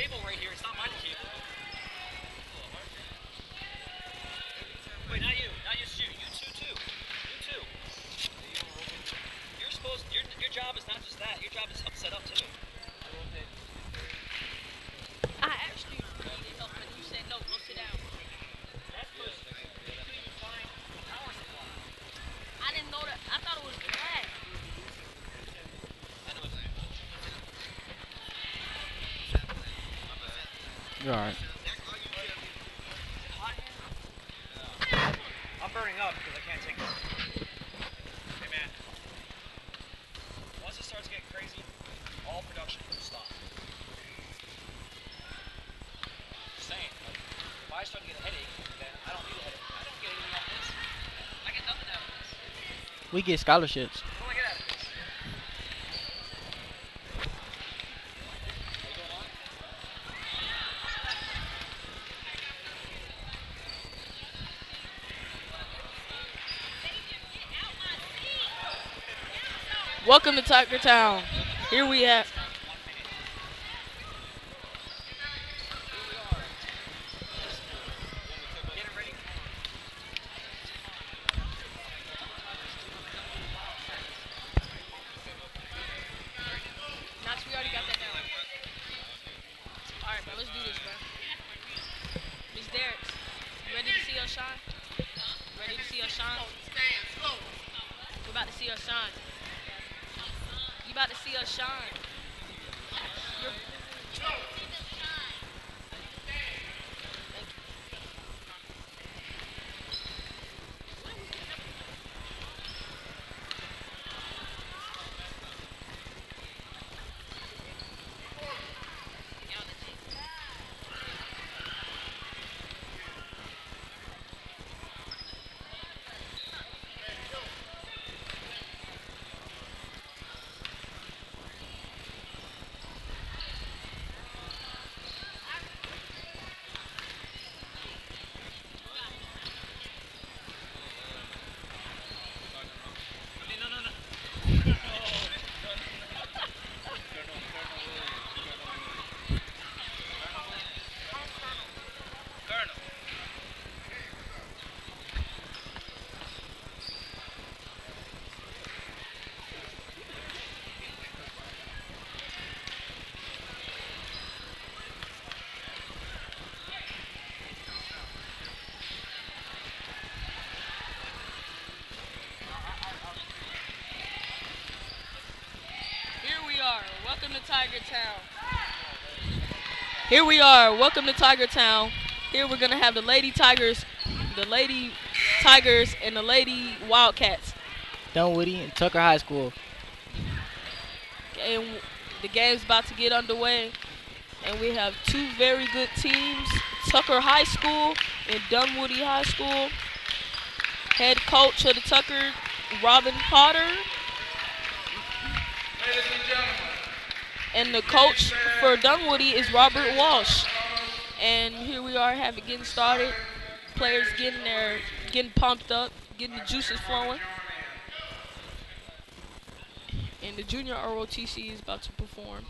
cable right here. It's not my cable. Wait, not you. Not you, shoot. You two, too. You too. You're supposed. Your job is not just that. Your job is set up too. I actually really helped, but you said no, go sit down. That's because you couldn't even find the power supply. I didn't know that. I thought it was black. I know it's not. You're alright. I'm burning up because I can't take this. Hey man, once it starts getting crazy, all production will stop. Just saying, like, if I start to get a headache, then I don't need a headache. I don't get anything out of this. I get nothing out of this. We get scholarships. What do I get out of this? What's going on? Welcome to Tiger Town. Here we at. Get it ready. Knox, we already got that down. Alright, bro, let's do this, bro. Miss Derricks, you ready to see us shine? Ready to see us shine? We're about to see us shine. You about to see us shine. You're No, no, no. Colonel. Here we are. Welcome to Tiger Town. Here we are. Welcome to Tiger Town. Here we're gonna have the Lady Tigers, and the Lady Wildcats. Dunwoody and Tucker High School. And the game's about to get underway. And we have two very good teams, Tucker High School and Dunwoody High School. Head coach of the Tucker, Robin Potter. And the coach for Dunwoody is Robert Walsh. And here we are getting started. Players getting pumped up, getting the juices flowing. And the junior ROTC is about to perform.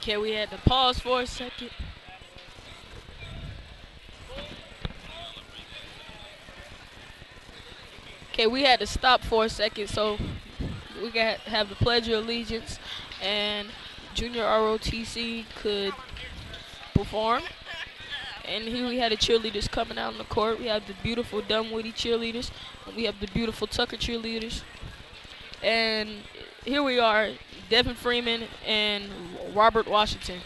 Okay, we had to pause for a second. Okay, we had to stop for a second so we could have the Pledge of Allegiance and Junior ROTC could perform. And here we had the cheerleaders coming out on the court. We have the beautiful Dunwoody cheerleaders. And we have the beautiful Tucker cheerleaders. And here we are, Devin Freeman and Robert Washington.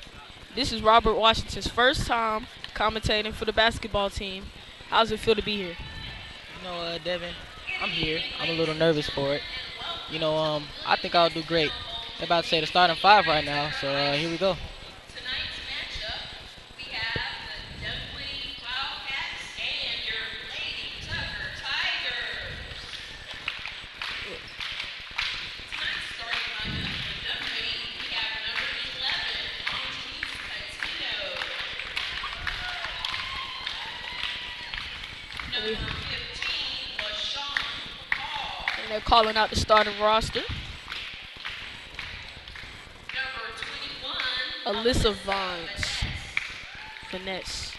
This is Robert Washington's first time commentating for the basketball team. How does it feel to be here? Devin, I'm here. I'm a little nervous for it. I think I'll do great. They're about to say the starting five right now, so here we go. Tonight's matchup, we have the Dunwoody Wildcats and your Lady Tucker Tigers. Tonight's starting lineup for Dunwoody, we have number 11, Angelise Patino. Number 15 was Sean Paul. And they're calling out the starting roster. Alyssa Vines. Finesse.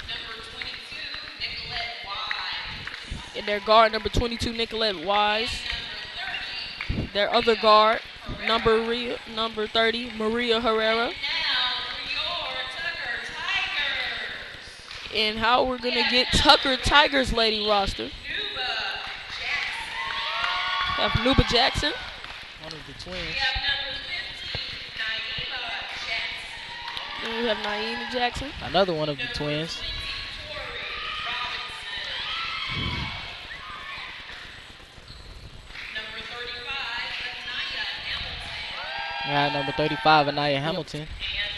Number 22, Nicolette Wise. And their guard, number 22, Nicolette Wise. Their other guard, number 30, Maria Herrera. And now for your Tucker Tigers. And how we're going to get Tucker Tigers lady roster. We have Nuba Jackson. One of the twins. We have number 15, Naima Jackson. And we have Naima Jackson. Another one of the twins. Number 35, Anaya Hamilton. And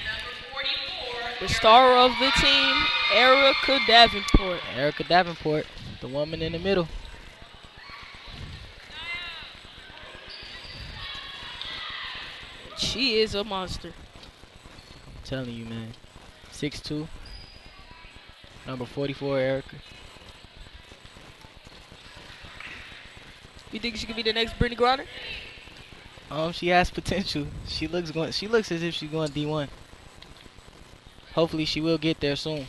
number 44, the star of the team, Erica Davenport. Erica Davenport, the woman in the middle. She is a monster. I'm telling you, man. 6'2". Number 44, Erica. You think she could be the next Brittany Griner? She has potential. She looks as if she's going D1. Hopefully she will get there soon.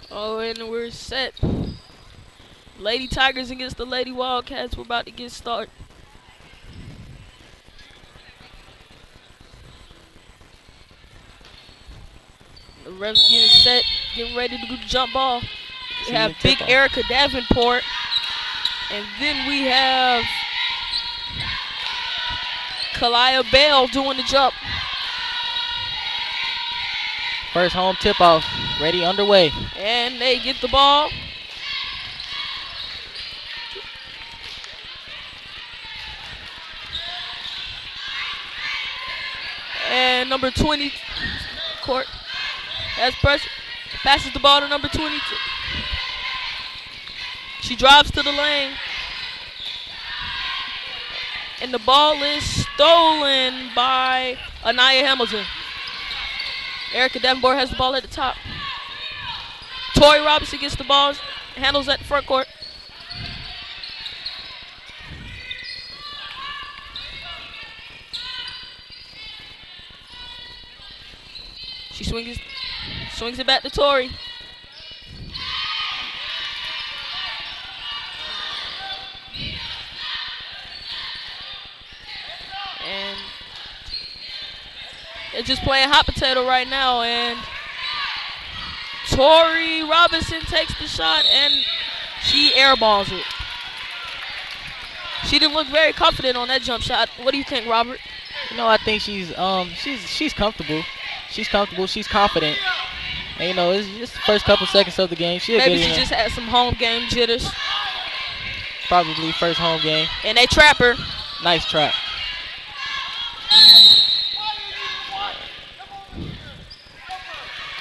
Oh, and we're set. Lady Tigers against the Lady Wildcats. We're about to get started. The refs getting set, getting ready to do the jump ball. We have big Erica Davenport. And then we have Kalia Bell doing the jump. First home tip-off, ready, underway. And they get the ball. And number 20, court, has pressure, passes the ball to number 22. She drives to the lane. And the ball is stolen by Anaya Hamilton. Erica Davenport has the ball at the top. Tori Robinson gets the ball, handles at the front court. She swings it back to Tori. And they're just playing hot potato right now, and Tori Robinson takes the shot and she airballs it. She didn't look very confident on that jump shot. What do you think, Robert? I think she's comfortable. She's comfortable. She's confident. And it's just the first couple seconds of the game. Maybe she just had some home game jitters. Probably first home game. And they trap her. Nice trap.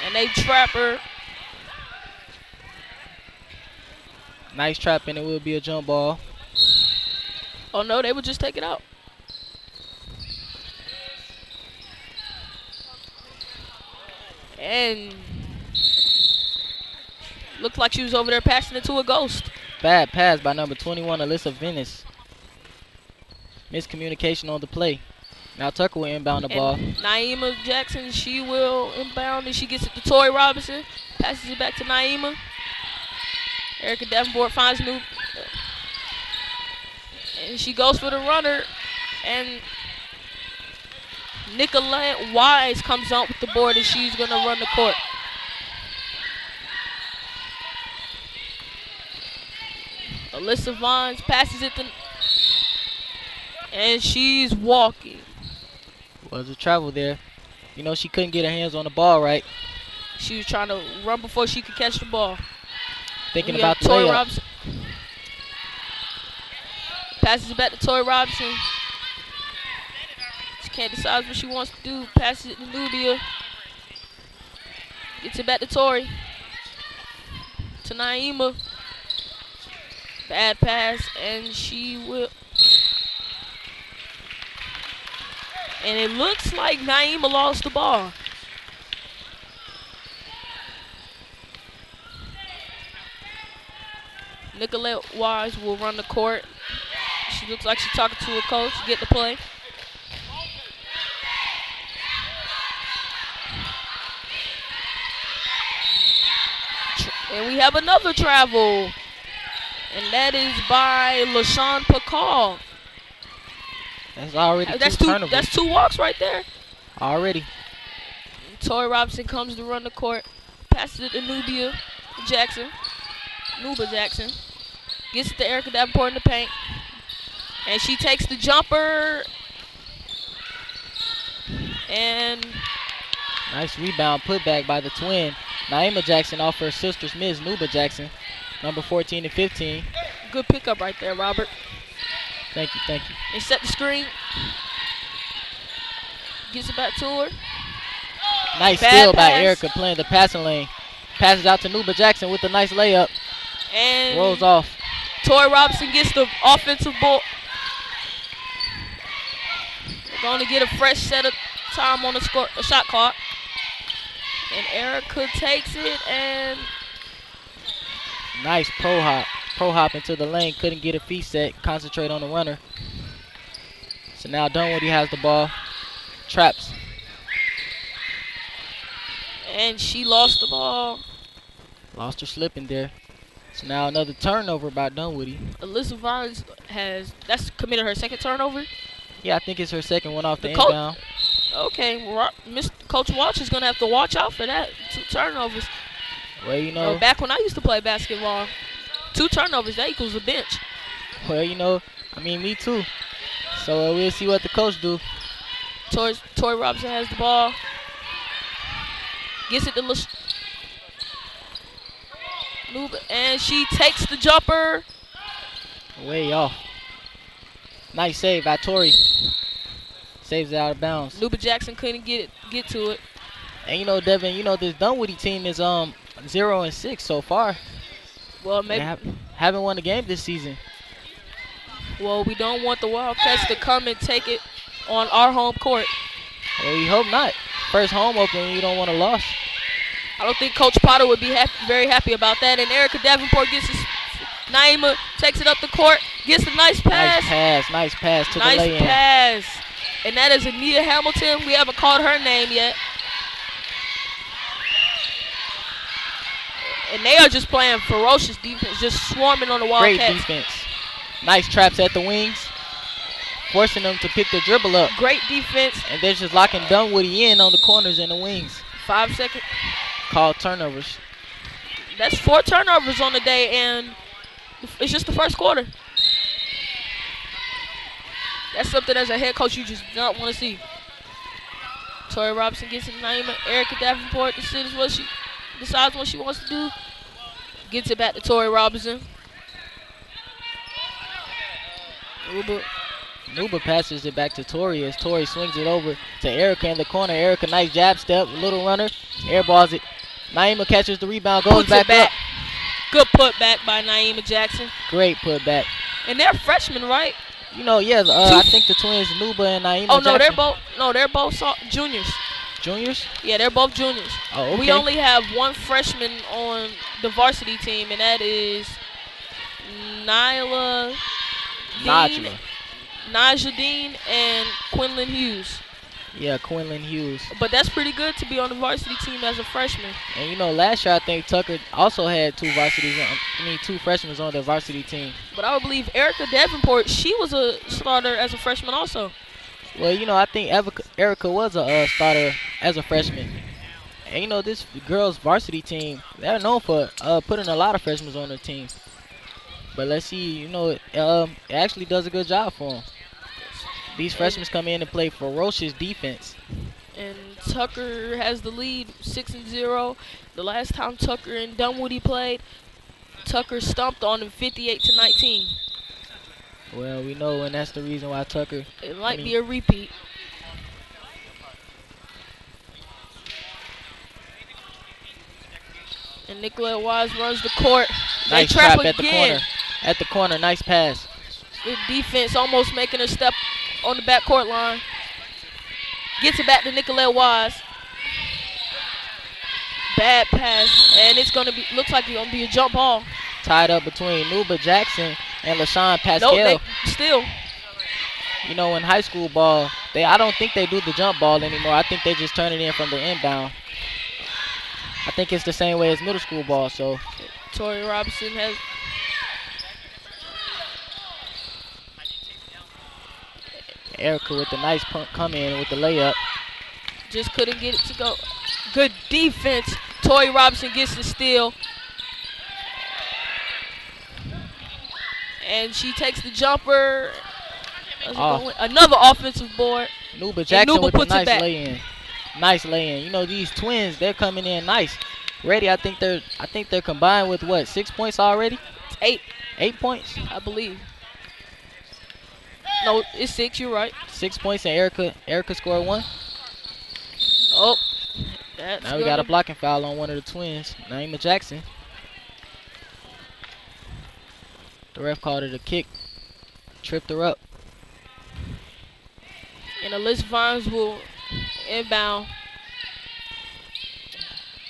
And they trap her. Nice trap, and it will be a jump ball. Oh no, they would just take it out. And Looked like she was over there passing it to a ghost. Bad pass by number 21, Alyssa Venice. Miscommunication on the play. Now Tucker will inbound the ball. Naima Jackson, she will inbound, and she gets it to Tori Robinson. Passes it back to Naima. Erica Davenport finds new. And she goes for the runner. And Nicolette Wise comes out with the board, and she's going to run the court. Alyssa Vines passes it to. And she's walking. Was a travel there. You know, she couldn't get her hands on the ball right. She was trying to run before she could catch the ball. Thinking about the Tori layup. Robinson. Passes it back to Tori Robinson. She can't decide what she wants to do. Passes it to Nubia. Gets it back to Tori. To Naima. Bad pass, and she will. And it looks like Naima lost the ball. Nicolette Wise will run the court. She looks like she's talking to her coach to get the play. And we have another travel. And that is by LaShawn Pakal. That's already That's two turnovers. That's 2 walks right there. Already. Tori Robinson comes to run the court. Passes it to Nubia Jackson. Nuba Jackson. Gets it to Erica Davenport in the paint. And she takes the jumper. And Nice rebound putback by the twin. Naima Jackson off her sister's miss, Nuba Jackson. Number 14 and 15. good pickup right there, Robert. Thank you, thank you. They set the screen. Gets it back to her. Nice Bad steal by pass. Erica playing the passing lane. Passes out to Nuba Jackson with a nice layup. And Rolls off. Tori Robinson gets the offensive ball. They're going to get a fresh set of time on the shot clock. And Erica takes it and Nice pro hop. Pro hop into the lane. Couldn't get a feet set. Concentrate on the runner. So now Dunwoody has the ball. Traps. and she lost the ball. Lost her slipping there. So now another turnover by Dunwoody. Alyssa Vines that's committed her second turnover. Yeah, I think it's her second one off the The coach- inbound. Okay, Mr. Coach Walsh is gonna have to watch out for that. 2 turnovers. Well, you know, Back when I used to play basketball, 2 turnovers that equals a bench. I mean, me too. So we'll see what the coach do. Tori Robinson has the ball. Gets it to Luba, and she takes the jumper. Way off. Nice save by Tori. Saves it out of bounds. Luba Jackson couldn't get to it. And Devin, this Dunwoody team is 0-6 so far. Well, They maybe. haven't won a game this season. Well, we don't want the Wildcats to come and take it on our home court. Well, we hope not. First home opening, you don't want a loss. I don't think Coach Potter would be very happy about that. And Erica Davenport gets his. Naima takes it up the court, gets a nice pass. Nice pass to the Nice lay-in. pass. And that is Anita Hamilton. We haven't called her name yet. And they are just playing ferocious defense, just swarming on the Great Wildcats. defense. Nice traps at the wings. Forcing them to pick the dribble up. Great defense. And they're just locking Dunwoody in on the corners and the wings. 5 seconds. Called turnovers. That's 4 turnovers on the day, and it's just the first quarter. That's something as a head coach you just don't want to see. Tori Robinson gets it to Naima. Erica Davenport decides what she wants to do. Gets it back to Tori Robinson. Nuba passes it back to Tori as Tori swings it over to Erica in the corner. Erica, nice jab step, little runner, airballs it. Naima catches the rebound, goes Puts it back. up. Good putback by Naima Jackson. Great putback. And they're freshmen, right? I think the twins, Nuba and Naima Oh no, Jackson. they're both juniors. Juniors? Yeah, they're both juniors. Oh, okay. We only have one freshman on the varsity team, and that is Nyla Dean, Najla. Naja Dean, and Quinlan Hughes. Yeah, Quinlan Hughes. But that's pretty good to be on the varsity team as a freshman. And you know, last year I think Tucker also had two freshmen on their varsity team. But I would believe Erica Davenport, she was a starter as a freshman also. Well, you know, I think Erica was a starter as a freshman. And you know, this girls' varsity team, they're known for putting a lot of freshmen on their team. But let's see, you know, it actually does a good job for them. These freshmen come in and play ferocious defense. And Tucker has the lead, 6-0. The last time Tucker and Dunwoody played, Tucker stomped on them 58-19. Well, we know, and that's the reason why Tucker. It might be a repeat. And Nicolette Wise runs the court. Nice they trap trap at the again. corner. At the corner, nice pass. The defense almost making a step on the backcourt line. Gets it back to Nicolette Wise. Bad pass, and it's gonna be. Looks like it's gonna be a jump ball. Tied up between Nuba Jackson and LaShawn Pascal. Nope, still. You know, in high school ball, I don't think they do the jump ball anymore. I think they just turn it in from the inbound. I think it's the same way as middle school ball. So Tori Robinson has. Erica with the nice come in with the layup. Just couldn't get it to go. Good defense. Tori Robinson gets the steal. And she takes the jumper. Another offensive board. Nuba Jackson with a nice lay-in. Nice lay-in. You know, these twins, they're coming in nice. Ready, I think they're combined with what, 6 points already? It's 8. 8 points? I believe. No, it's 6, you're right. 6 points, and Erica scored 1. Oh, that's now we got a blocking foul on one of the twins, Naima Jackson. The ref called it a kick, tripped her up. And Alyssa Vines will inbound.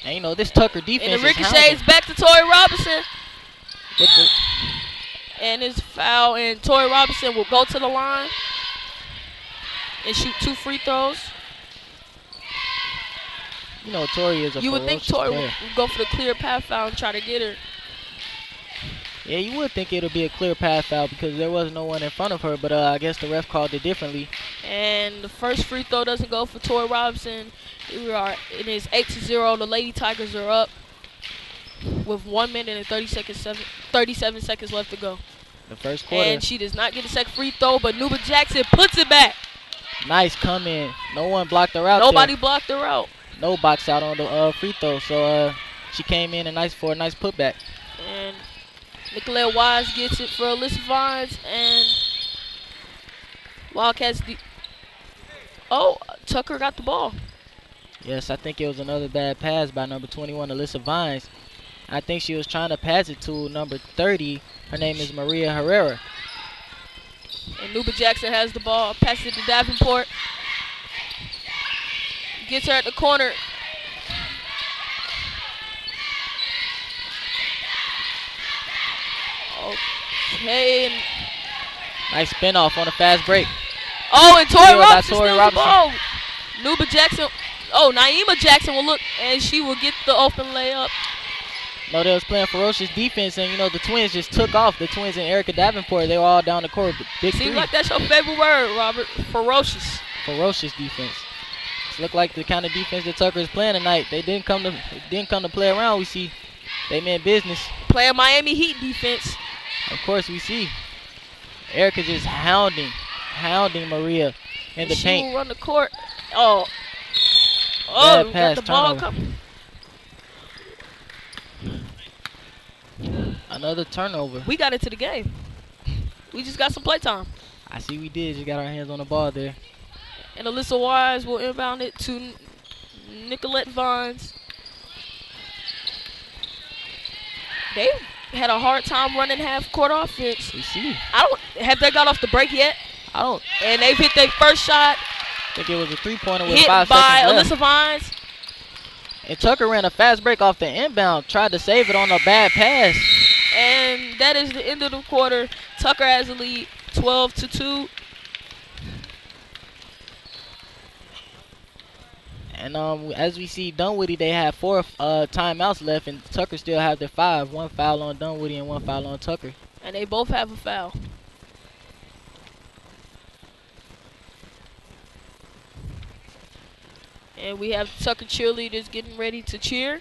And you know, this Tucker defense and the ricochet is back to Tori Robinson. And it's foul, and Tori Robinson will go to the line and shoot 2 free throws. You know, Tori is a You would think Tori player. would go for the clear path foul and try to get her. Yeah, you would think it would be a clear path foul because there was no one in front of her, but I guess the ref called it differently. And the first free throw doesn't go for Tori Robinson. It is 8-0. The Lady Tigers are up with 1 minute and 37 seconds left to go. The first quarter. And she does not get a second free throw, but Nuba Jackson puts it back. Nice come in. No one blocked her out. Nobody blocked her out. No box out on the free throw, so she came in for a nice putback. And Nicolette Wise gets it for Alyssa Vines, and Wildcats. Tucker got the ball. Yes, I think it was another bad pass by number 21, Alyssa Vines. I think she was trying to pass it to number 30. Her name is Maria Herrera. And Nuba Jackson has the ball. Passes it to Davenport. Gets her at the corner. Okay. Nice spin off on a fast break. Oh, and Tori Robinson Tori steals the ball. Nuba Jackson. Oh, Naima Jackson will look, and she will get the open layup. No, they was playing ferocious defense, and you know the twins just took off. The twins and Erica Davenport, they were all down the court. Big Seems three. like that's your favorite word, Robert. Ferocious. Ferocious defense. It looked like the kind of defense that Tucker is playing tonight. They didn't come to play around. We see they meant business. Playing Miami Heat defense. Of course, we see Erica just hounding Maria in the paint. She will run the court. Oh, Bad pass, got the ball turnover. coming. Another turnover. We got into the game. We just got some playtime. I see we did. Just got our hands on the ball there. And Alyssa Wise will inbound it to Nicolette Vines. They had a hard time running half-court offense. We see. Have they got off the break yet? I don't And they've hit their first shot. think it was a three-pointer with Hit 5 by seconds left. Alyssa Vines. And Tucker ran a fast break off the inbound. Tried to save it on a bad pass. And that is the end of the quarter. Tucker has the lead, 12-2. And as we see Dunwoody, they have 4 timeouts left, and Tucker still have their 5. 1 foul on Dunwoody and 1 foul on Tucker. And they both have a foul. And we have Tucker cheerleaders getting ready to cheer.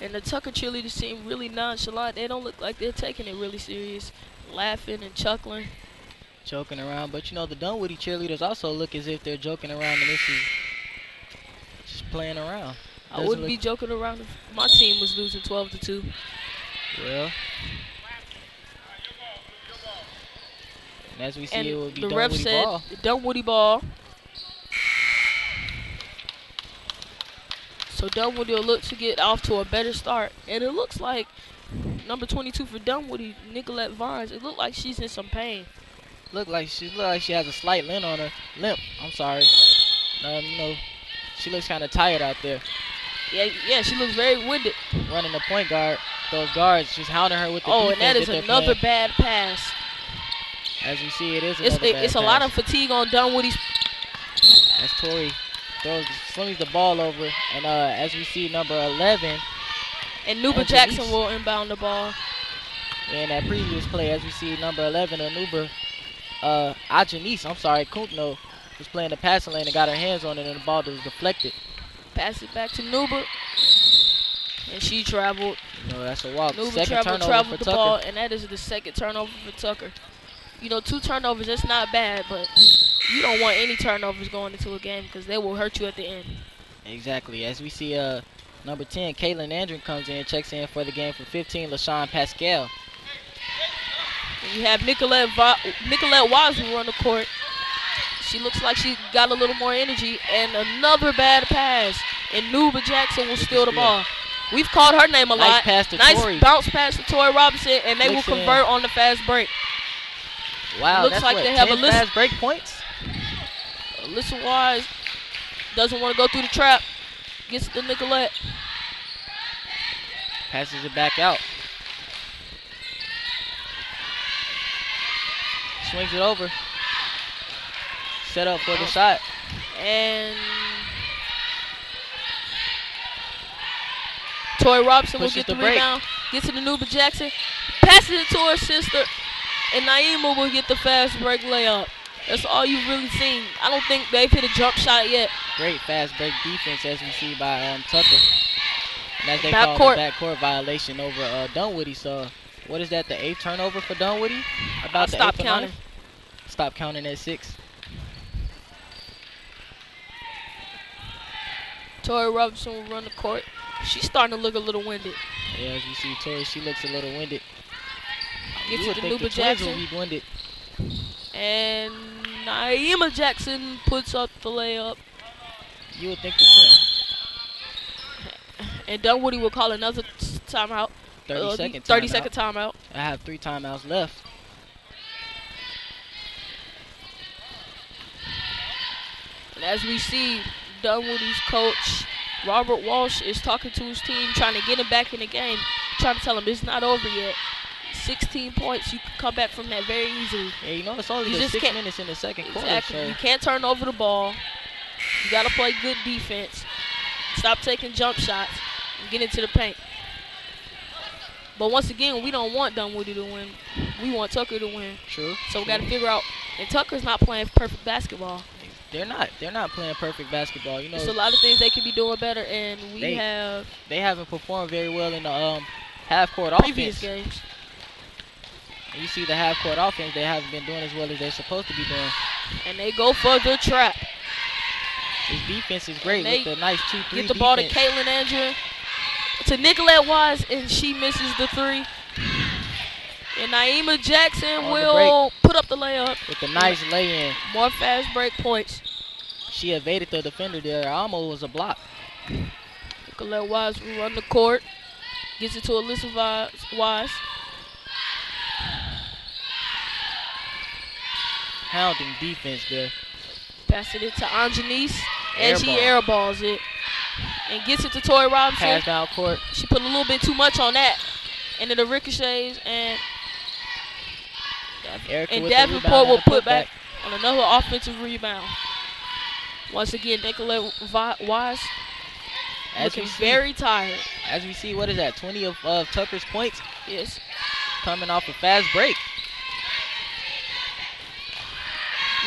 And the Tucker cheerleaders seem really nonchalant. They don't look like they're taking it really serious, laughing and chuckling. Joking around, but you know the Dunwoody cheerleaders also look as if they're joking around, and this is just playing around. I wouldn't be joking around if my team was losing 12-2. Well, and as we see, And it will be the ref Dunwoody said ball. Dunwoody ball. So Dunwoody will look to get off to a better start. And it looks like number 22 for Dunwoody, Nicolette Vines, it looked like she's in some pain. Look like she has a slight limp on her. I'm sorry. You know, she looks kind of tired out there. Yeah, she looks very winded. Running the point guard, those guards just hounding her with the Oh, defense and that is they're another playing. bad pass. As we see, it is another bad It's a pass. lot of fatigue on Dunwoody's. As Tori slings the ball over, and as we see, number 11. And Nuba Janice. Jackson will inbound the ball. In that previous play, as we see, number 11, Anuba, Ajanice, Kuntno, was playing the passing lane and got her hands on it, and the ball was deflected. Pass it back to Nuba. And she traveled. No, that's a walk. Nuba Second turnover traveled for the Tucker. ball, and that is the second turnover for Tucker. You know, 2 turnovers, that's not bad, but you don't want any turnovers going into a game because they will hurt you at the end. Exactly. As we see, number 10, Caitlin Andren comes in, checks in for the game for 15, LaShawn Pascal. And you have Nicolette Wazoo on the court. She looks like she got a little more energy. And another bad pass. And Nuba Jackson will steal the ball. We've called her name a lot. Pass to Nice Tori. bounce pass to Tori Robinson, and they will Listen. convert on the fast break. Wow, Looks that's like what, they have 10 a list- fast break points? Alyssa Wise doesn't want to go through the trap. Gets to Nicolette. Passes it back out. Swings it over. Set up for the shot. And Tori Robinson will Pushes get the the break. rebound. Gets to the Nuba Jackson. Passes it to her sister. And Naima will get the fast break layup. That's all you've really seen. I don't think they've hit a jump shot yet. Great fast break defense, as we see by Tucker. And as they Backcourt. call the backcourt violation over Dunwoody. So, what is that, the 8th turnover for Dunwoody? About the Stop 8th or counting. 9th? Stop counting at 6. Tori Robinson will run the court. She's starting to look a little winded. Yeah, as we see Tori, she looks a little winded. Gets You it would to think the Nuba Twins Jackson. would be winded. And Naima Jackson puts up the layup. You would think the Twins. And Dunwoody will call another timeout. 30-second 30-second timeout. I have 3 timeouts left. And as we see, Dunwoody's coach, Robert Walsh, is talking to his team, trying to get him back in the game, trying to tell him it's not over yet. 16 points, you can come back from that very easily. Yeah, you know, it's only You the just 6 can't- minutes in the second quarter. Exactly. So You can't turn over the ball. You got to play good defense. Stop taking jump shots and get into the paint. But once again, we don't want Dunwoody to win. We want Tucker to win. True. So we got to figure out. And Tucker's not playing perfect basketball. They're not. They're not playing perfect basketball. You know, There's a lot of things they could be doing better, and They- have they haven't performed very well in the half-court previous offense. games. And you see the half-court offense, they haven't been doing as well as they're supposed to be doing. And they go for the trap. His defense is great And with the nice 2-3 Get the ball to defense. Caitlin Andrew. To Nicolette Wise, and she misses the 3. And Naima Jackson On the will put up the layup. With the nice lay-in. More fast break points. She evaded the defender there. Almost was a block. Nicolette Wise will run the court. Gets it to Alyssa Wise. Hounding defense there. Passing it to Anjanice. Air And she ball. airballs it. And gets it to Tori Robinson. Pass down court. She put a little bit too much on that. And then the ricochets and Erica with the Davenport rebound will and a put back putback. on another offensive rebound. Once again, Nicolette Wise As looking we see, very tired. As we see, what is that? 20 of Tucker's points Yes. coming off a fast break.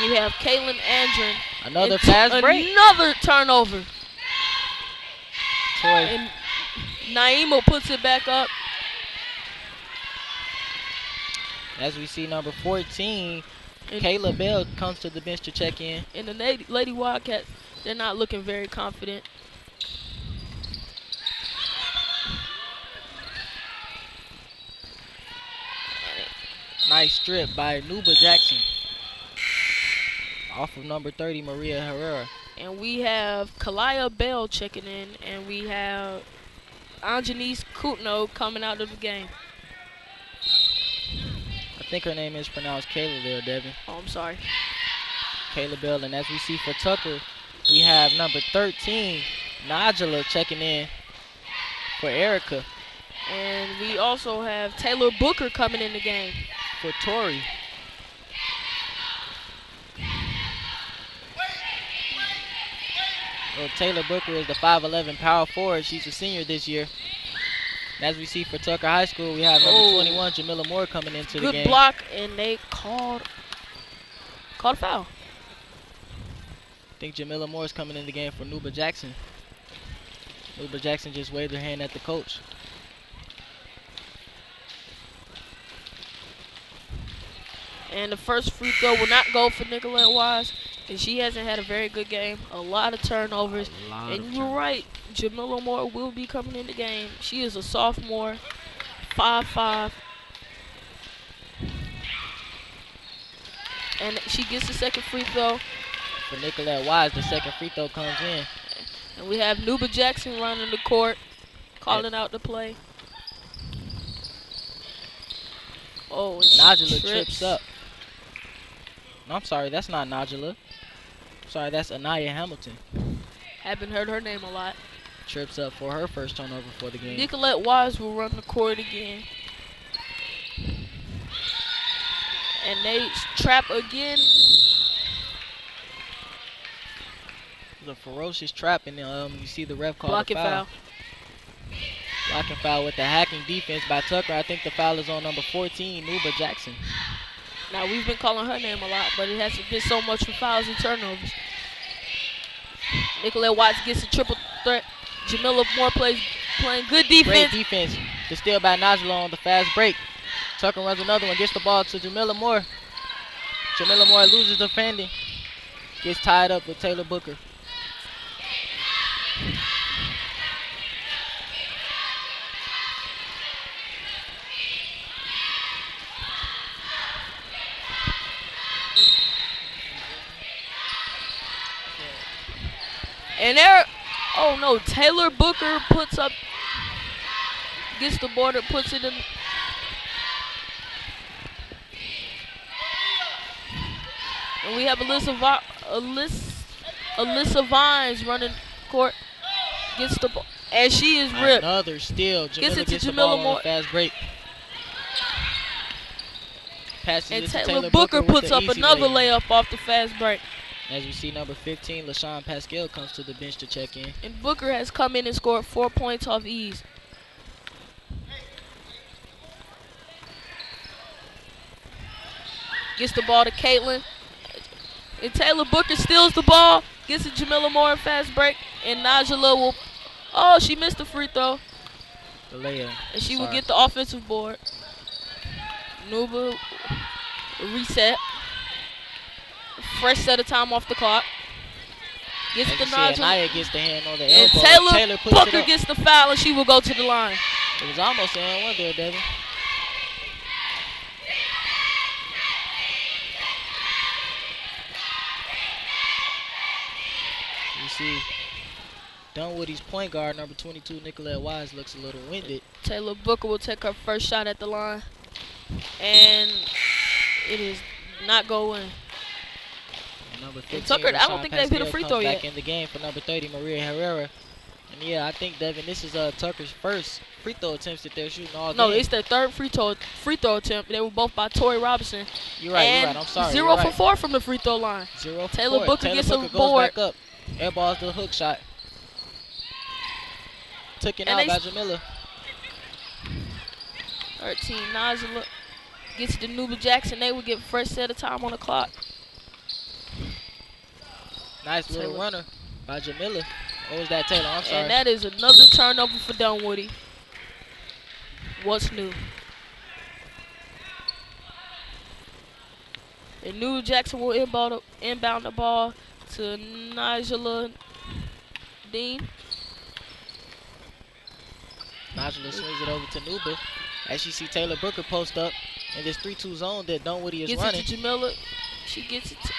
You have Kaylin Andren. Another fast break. Another turnover. Tori. And Naima puts it back up. As we see, number 14, Kayla Bell comes to the bench to check in. And the Lady Wildcats, they're not looking very confident. Nice strip by Nuba Jackson. Off of number 30, Maria Herrera. And we have Kalaya Bell checking in. And we have Anjanice Kutno coming out of the game. I think her name is pronounced Kayla there, Devin. Oh, I'm sorry. Kayla Bell. And as we see for Tucker, we have number 13, Najala, checking in for Erica. And we also have Taylor Booker coming in the game. For Tori. Well, Taylor Booker is the 5'11" power forward. She's a senior this year. And as we see for Tucker High School, we have number 21, Jamila Moore, coming into the game. Good block, and they called a foul. I think Jamila Moore is coming in the game for Nuba Jackson. Nuba Jackson just waved her hand at the coach. And the first free throw will not go for Nicolette Wise. And she hasn't had a very good game. A lot of turnovers. And you're right, Jamila Moore will be coming in the game. She is a sophomore, 5'5". And she gets the second free throw. For Nicolette Wise, the second free throw comes in. And we have Nuba Jackson running the court, calling out the play. Oh, and Najala trips up. No, I'm sorry, that's not Najala. Sorry, that's Anaya Hamilton. Haven't heard her name a lot. Trips up for her first turnover for the game. Nicolette Wise will run the court again. And they trap again. It was a ferocious trap, and you see the ref call Blocking the foul. foul. Blocking foul with the hacking defense by Tucker. I think the foul is on number 14, Nuba Jackson. Now, we've been calling her name a lot, but it hasn't been so much for fouls and turnovers. Nicolette Watts gets a triple threat. Jamila Moore playing good defense. Great defense. The steal by Najala on the fast break. Tucker runs another one, gets the ball to Jamila Moore. Jamila Moore loses defending. Gets tied up with Taylor Booker. And there, oh no, Taylor Booker gets the border, puts it in. And we have Alyssa Vines running court, gets the ball, and she is ripped. Another steal. Jamila Gets it to gets the Jamila ball Moore. on the fast break. Passes And it to Taylor Taylor Booker with puts the up easy another layup. layup off the fast break. As we see, number 15, LaShawn Pascal comes to the bench to check in. And Booker has come in and scored 4 points off ease. Gets the ball to Caitlin. And Taylor Booker steals the ball. Gets it to Jamila Moore fast break. And Najala will. Oh, she missed the free throw. The layup. And she will get the offensive board. Nuba reset. Fresh set of time off the clock. Gets it to Najala. Naya gets the hand on the And elbow. Taylor puts Booker it up. gets the foul and she will go to the line. It was almost an and one there, Devin. You see Dunwoody's point guard, number 22, Nicolette Wise, looks a little winded. Taylor Booker will take her first shot at the line. And it is not going. And number And 15, Tucker, I don't Rashawn think they've hit a Pascal free comes throw back yet. in the game for number 30, Maria Herrera. And yeah, I think, Devin, this is Tucker's first free throw attempts that they're shooting all No, game. it's their third free throw attempt. They were both by Tori Robinson. You're right, And you're right. I'm sorry. 0 you're for right. 4 from the free throw line. 0 for Taylor 4. Booker Taylor gets Booker a goes board. back up. Airballs the hook shot. Took it And out they by Jamila. 13, Najla gets to Nuba Jackson. They will get first set of time on the clock. Nice little Taylor. runner by Jamila. What was that, Taylor? I'm sorry. And that is another turnover for Dunwoody. What's new? And Nuba Jackson will inbound the ball to Najla Dean. Najla swings it over to Nuba. As you see Taylor Booker post up in this 3-2 zone that Dunwoody is Gets running. it to Jamila. She gets it to...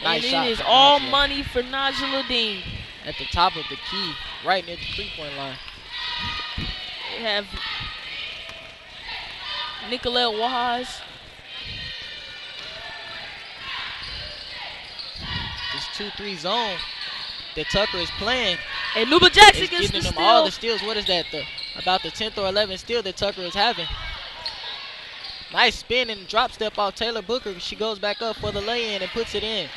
Nice and shot it is from all Najla. money for Najla Dean. At the top of the key, right near the 3-point line. They have Nicolette Wise. This 2-3 zone that Tucker is playing And Nuba Jackson is gets giving the them all the steal. steals. What is that? About the 10th or 11th steal that Tucker is having. Nice spin and drop step off Taylor Booker. She goes back up for the lay-in and puts it in.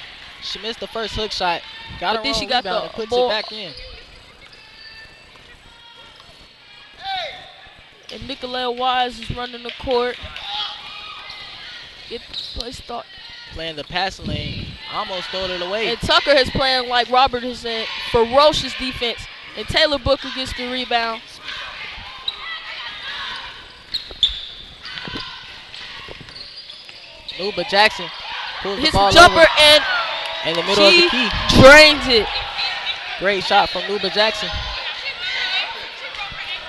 She missed the first hook shot. Got But her then own she got rebound the and puts ball. it back in. And Nicolette Wise is running the court. Get the play start. Playing the passing lane. Almost stole it away. And Tucker is playing, like Robert has said, ferocious defense. And Taylor Booker gets the rebound. Nuba Jackson pulls the Hits ball the jumper over and in the middle of the she key. drains it. Great shot from Nuba Jackson.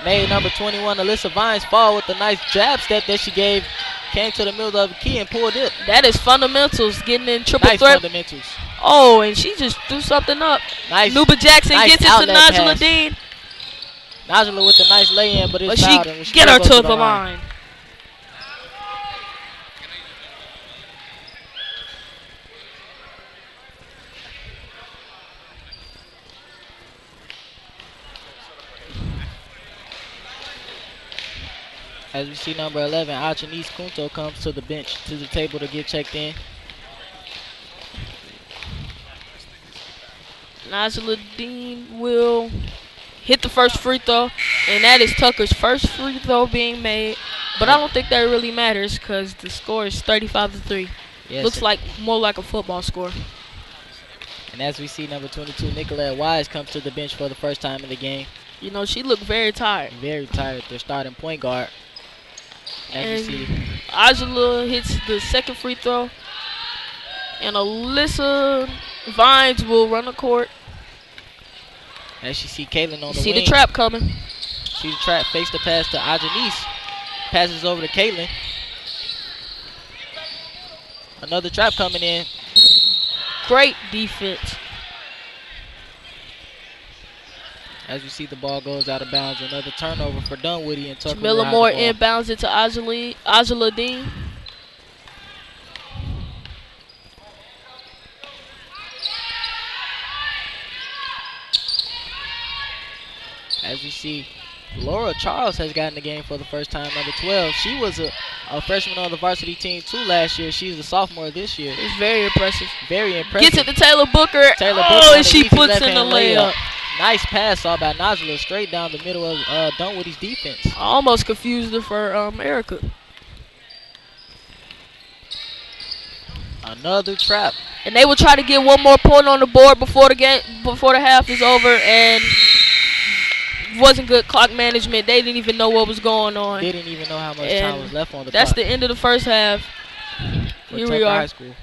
Made number 21, Alyssa Vines, fall with a nice jab step that she gave. Came to the middle of the key and pulled it. That is fundamentals, getting in triple Nice threat. fundamentals. Oh, and she just threw something up. Nice. Nuba Jackson nice gets it to outlet Najla pass. Dean. Najla with a nice lay-in, but But it's fouled. and she get will her go to the line. As we see number 11, Alchanice Kunto comes to the bench, to the table to get checked in. Najla Dean will hit the first free throw, and that is Tucker's first free throw being made. But I don't think that really matters because the score is 35-3. Yes, Looks like more like a football score. and as we see number 22, Nicolette Wise comes to the bench for the first time in the game. You know, she looked very tired. Very tired. Their starting point guard. As And you see, Ajala hits the second free throw. And Alyssa Vines will run the court. as you see Caitlin on the See wing. the trap coming. See the trap, fakes the pass to Ajanice. Passes over to Caitlin. Another trap coming in. Great defense. As we see the ball goes out of bounds. Another turnover for Dunwoody and Tucker. Jamila will have Moore the ball. inbounds it to Ajala Dean. As we see, Laura Charles has gotten the game for the first time, number 12. She was a freshman on the varsity team too last year. She's a sophomore this year. It's very impressive. Very impressive. Gets it to Taylor Booker. Taylor Oh, Booker on and the she easy puts in the left-hand layup. Nice pass all by Najla straight down the middle of Dunwoody's defense. I almost confused her for Erica. Another trap. And they will try to get one more point on the board before the half is over, and wasn't good clock management. They didn't even know what was going on. Didn't even know how much And time was left on the That's clock. the end of the first half. for Here Tucker we are. High School.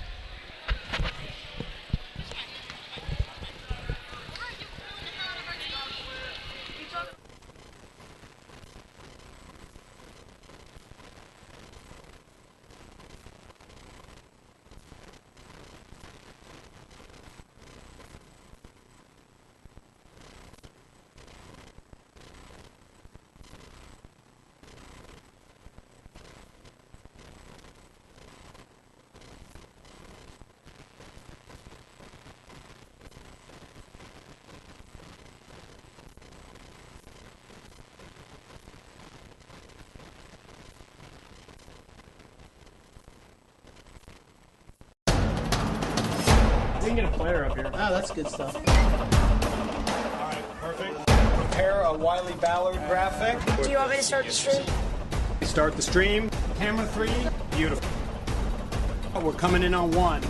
can get a planner up here. Ah, that's good stuff. All right, perfect. Prepare a Wiley Ballard graphic. Do you want me to start the stream? Start the stream. Camera 3. Beautiful. We're coming in on 1.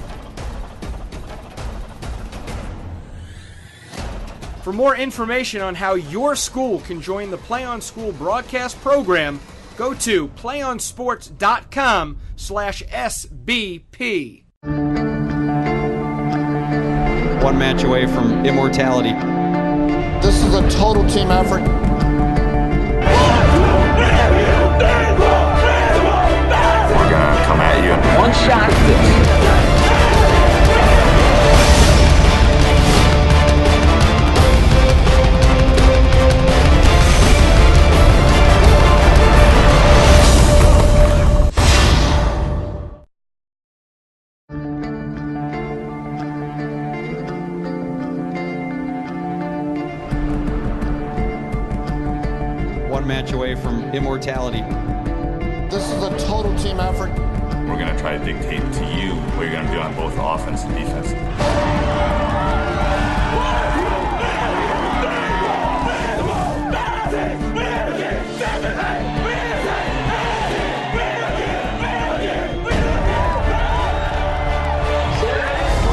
For more information on how your school can join the Play On School broadcast program, go to playonsports.com/SBP. One match away from immortality. This is a total team effort. We're gonna come at you. One shot. One match away from immortality. This is a total team effort. We're gonna try to dictate to you what you're gonna do on both offense and defense. We're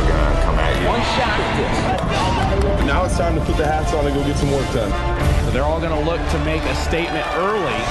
gonna come at you. One shot. Now it's time to put the hats on and go get some work done. So they're all going to look to make a statement early.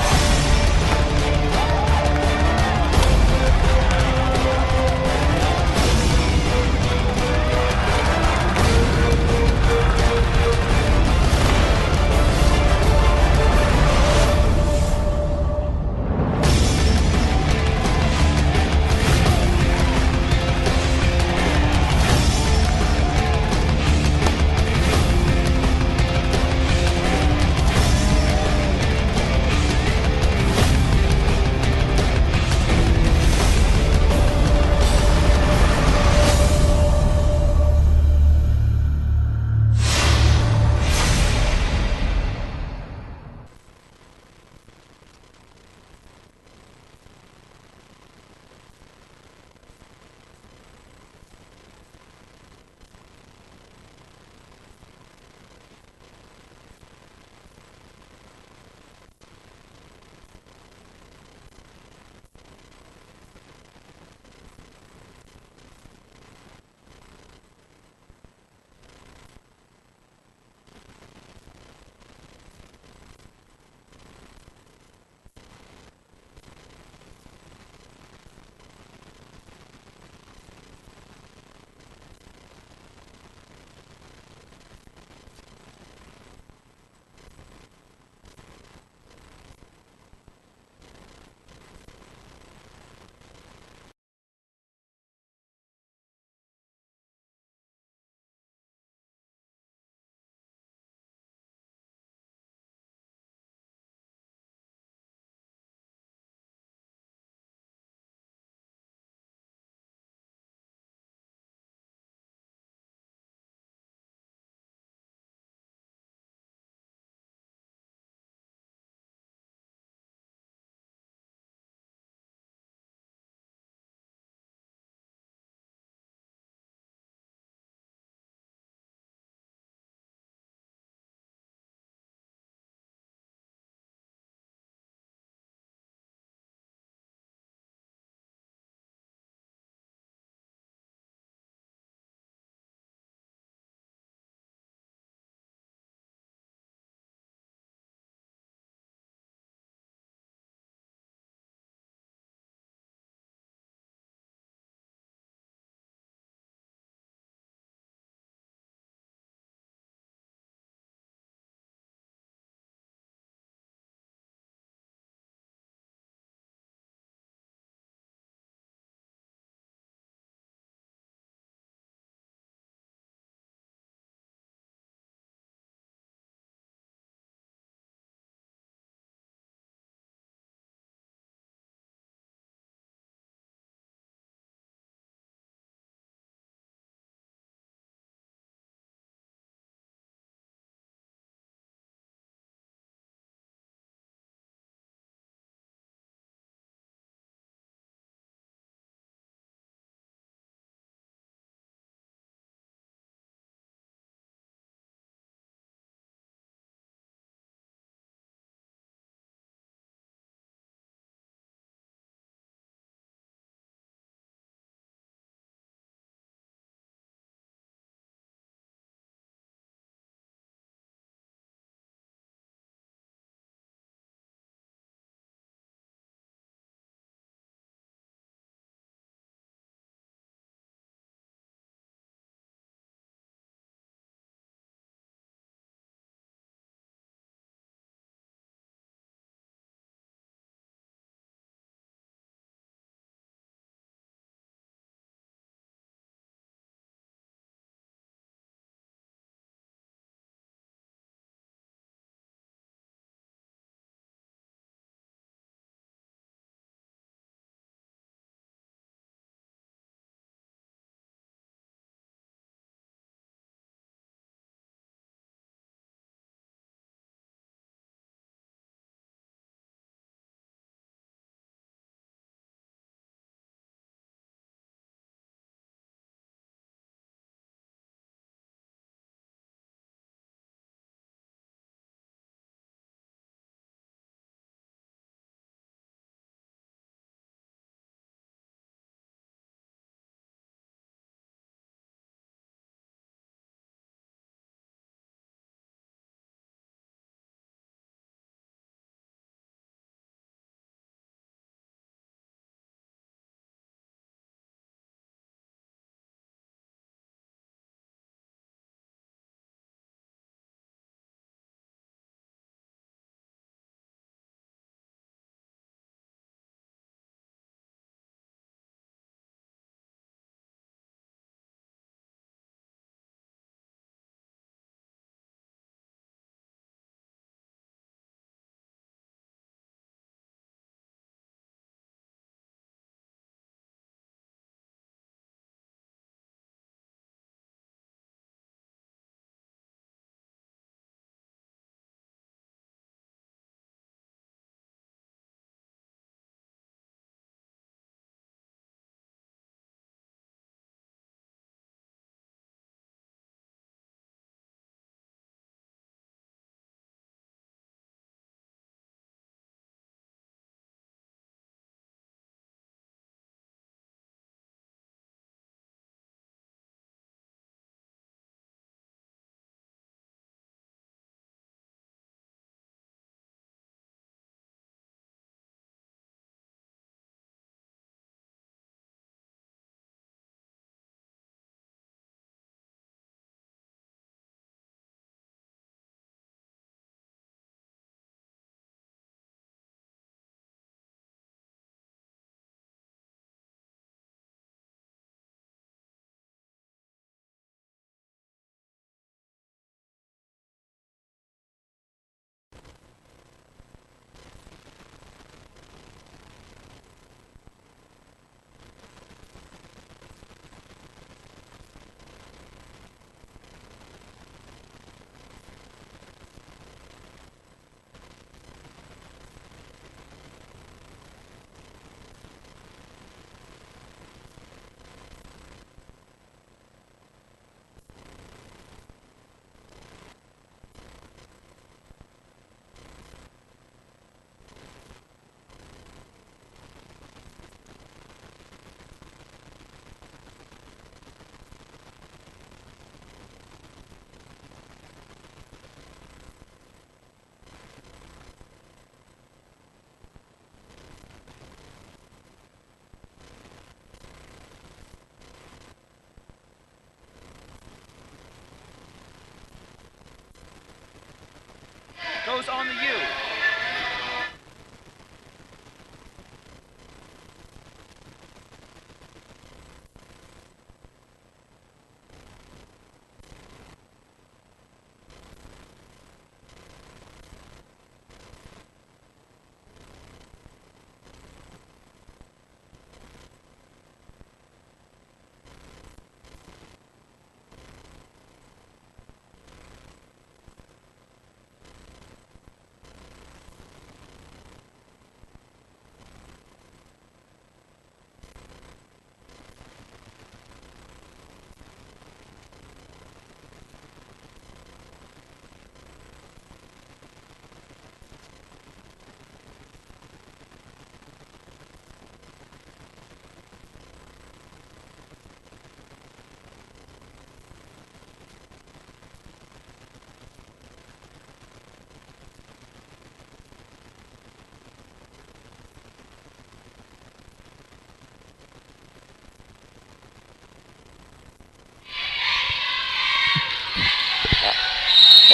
Focus on the U.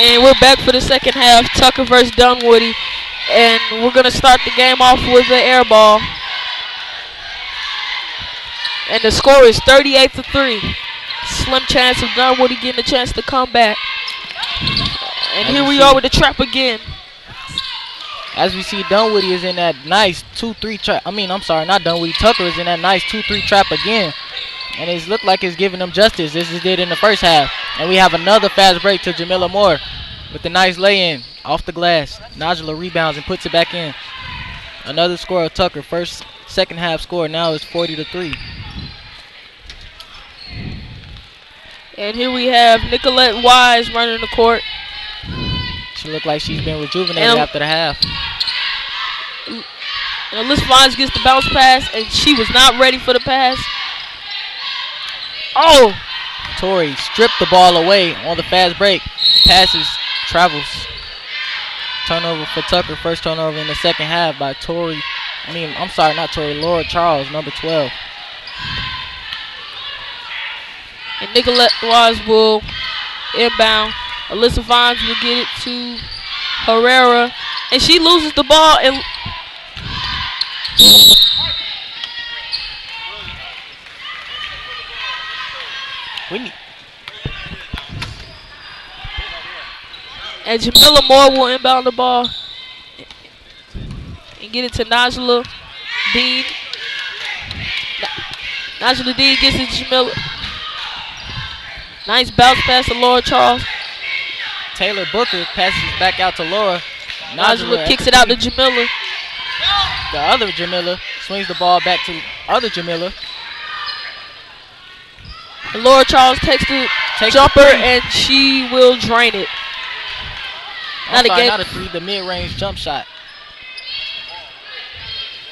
And we're back for the second half. Tucker versus Dunwoody. And we're going to start the game off with the air ball. And the score is 38-3. Slim chance of Dunwoody getting a chance to come back. And here we are with the trap again. As we see, Dunwoody is in that nice 2-3 trap. I'm sorry, not Dunwoody. Tucker is in that nice 2-3 trap again. And it's looked like it's giving them justice. This is it in the first half. And we have another fast break to Jamila Moore with the nice lay-in off the glass. Najla rebounds and puts it back in. Another score of Tucker. Second half score now is 40-3. And here we have Nicolette Wise running the court. She looked like she's been rejuvenated after the half. And Alyssa Vines gets the bounce pass, and she was not ready for the pass. Oh! Tori stripped the ball away on the fast break. Passes, travels. Turnover for Tucker. First turnover in the second half by Tori. Not Tori. Laura Charles, number 12. And Nicolette Wise will inbound. Alyssa Vines will get it to Herrera. And she loses the ball. And Jamila Moore will inbound the ball and get it to Najla Dean. Najla Dean gets it to Jamila. Nice bounce pass to Laura Charles. Taylor Booker passes back out to Laura. Najla kicks it out to Jamila. The other Jamila swings the ball back to other Jamila. And Laura Charles takes the jumper and she will drain it. Not a three, the mid-range jump shot.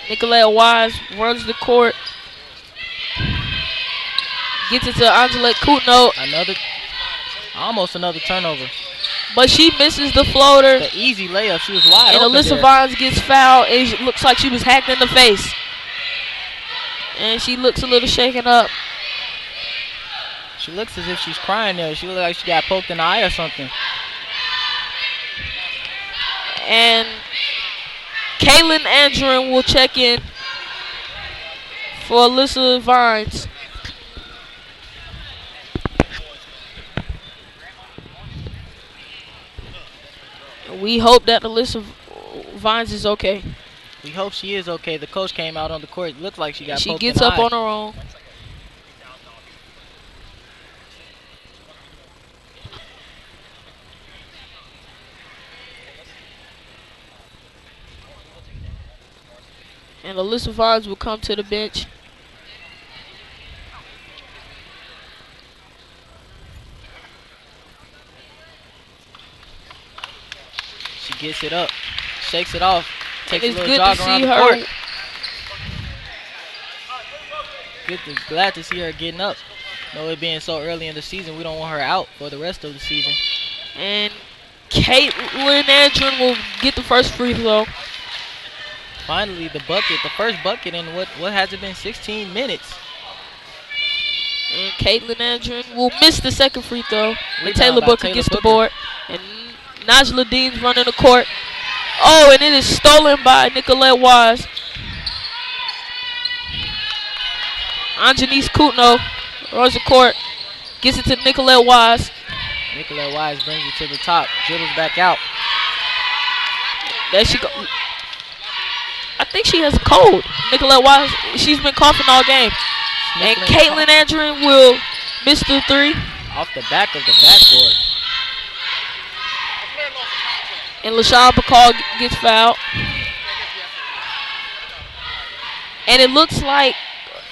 Nicolette Wise runs the court. Gets it to Angela Kutno. Almost another turnover. But she misses the floater. The easy layup. She was wide open. And Alyssa Vines gets fouled. It looks like she was hacked in the face. And she looks a little shaken up. She looks as if she's crying there. She looks like she got poked in the eye or something. And Kaylin Andren will check in for Alyssa Vines. We hope that Alyssa Vines is okay. We hope she is okay. The coach came out on the court. It looked like she got poked in the eye. She gets up on her own. And Alyssa Vines will come to the bench. She gets it up, shakes it off, takes a little good jog to around see the her. court. Glad to see her getting up. It being so early in the season, we don't want her out for the rest of the season. And Caitlin Andren will get the first free throw. Finally, the first bucket in what has it been, 16 minutes. And Caitlin Andren will miss the second free throw. And Taylor Booker gets the board. And Najla Dean's running the court. Oh, and it is stolen by Nicolette Wise. Anjanice Kutno runs the court. Gets it to Nicolette Wise. Nicolette Wise brings it to the top. Dribbles back out. There she go. I think she has a cold. Nicolette Wise, she's been coughing all game. And Caitlin Andrew will miss the three. Off the back of the backboard. And LaShawn Bacall gets fouled. And it looks like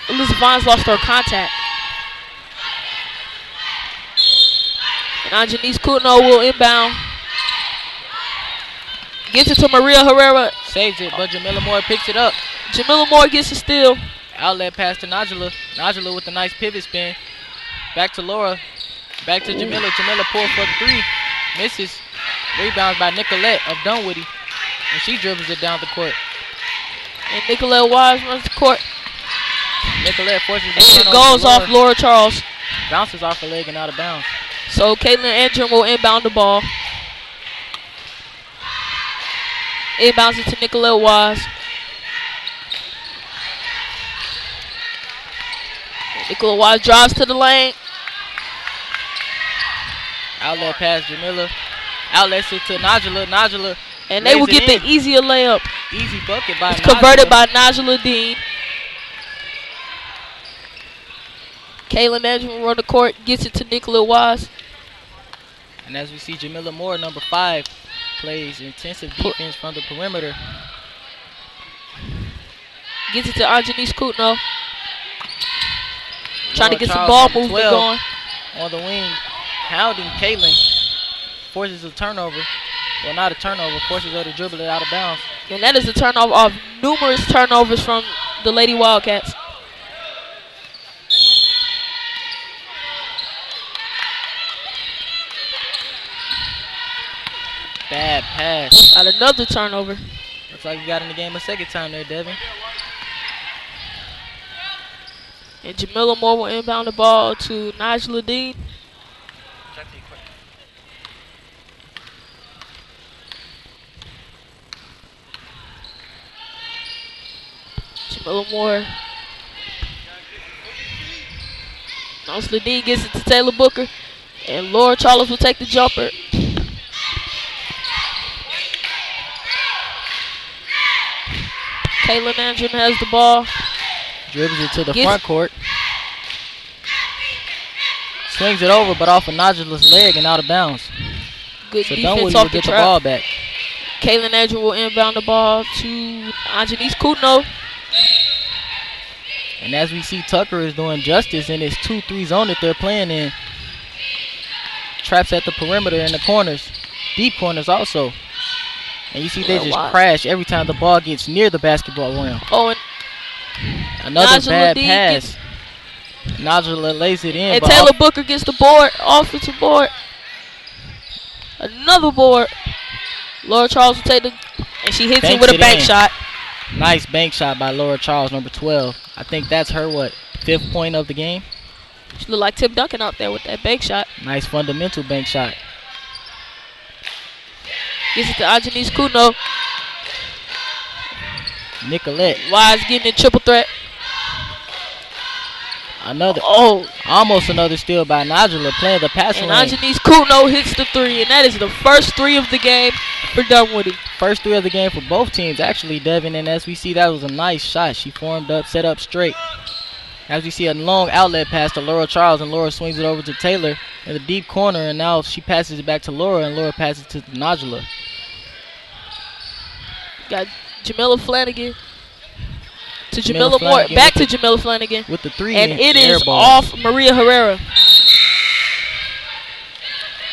Elizabeth Vines lost her contact. And Anjanice Kutno will inbound. Gets it to Maria Herrera. Saves it, but Jamila Moore picks it up. Jamila Moore gets a steal. Outlet pass to Najla. Najla with a nice pivot spin. Back to Laura. Back to Jamila. Jamila pulled for the three. Misses. Rebounds by Nicolette of Dunwoody. And she dribbles it down the court. And Nicolette Wise runs the court. Nicolette forces the and it goes off Laura Charles. Bounces off her leg and out of bounds. So Caitlin Andrew will inbound the ball. Inbounds it to Nicolette Wise. Nicolette Wise drives to the lane. Outlet pass Jamila. Outlets it to Najla. Najla. And they will get the easier layup. Easy bucket by It's converted by Najla Dean. Caitlin Andrew will run the court. Gets it to Nicolette Wise. And as we see, Jamila Moore, number 5, plays intensive defense from the perimeter. Gets it to Anjanice Kutno. Trying to get some ball movement going. On the wing, hounding Caitlin. Forces a turnover. Well, not a turnover. Forces her to dribble it out of bounds. And that is a turnover of numerous turnovers from the Lady Wildcats. Bad pass. Got another turnover. Looks like you got in the game a second time there, Devin. And Jamila Moore will inbound the ball to Najla Dean. Jamila Moore. Najla Dean gets it to Taylor Booker. And Laura Charles will take the jumper. Caitlin Andrew has the ball. Dribbles it to the front court. Swings it over, but off of Najla's leg and out of bounds. Good so defense Dunwoody off will the get trap. the ball back. Caitlin Andrew will inbound the ball to Anjanice Kutno. And as we see, Tucker is doing justice in his 2-3 zone that they're playing in. Traps at the perimeter in the corners. Deep corners also. And you see they just crash every time the ball gets near the basketball rim. Oh, and another Najla bad Dean pass. Najla lays it in. And Taylor Booker gets the board, offensive board. Another board. Laura Charles will take the, and she hits it with a bank shot. Nice bank shot by Laura Charles, number 12. I think that's her, 5th point of the game? She looked like Tim Duncan out there with that bank shot. Nice fundamental bank shot. Gets it to Anjanice Kutno. Nicolette. Wise getting in triple threat. Almost another steal by Najla, playing the passing lane. And Anjanice Kutno hits the three, and that is the first three of the game for Dunwoody. First three of the game for both teams, actually, Devin. And as we see, that was a nice shot. She formed up, set up straight. As we see a long outlet pass to Laura Charles, and Laura swings it over to Taylor in the deep corner, and now she passes it back to Laura, and Laura passes it to Najla. Got Jamila Flanagan. To Jamila Moore, back to Jamila Flanagan. With the three, and it is off Maria Herrera.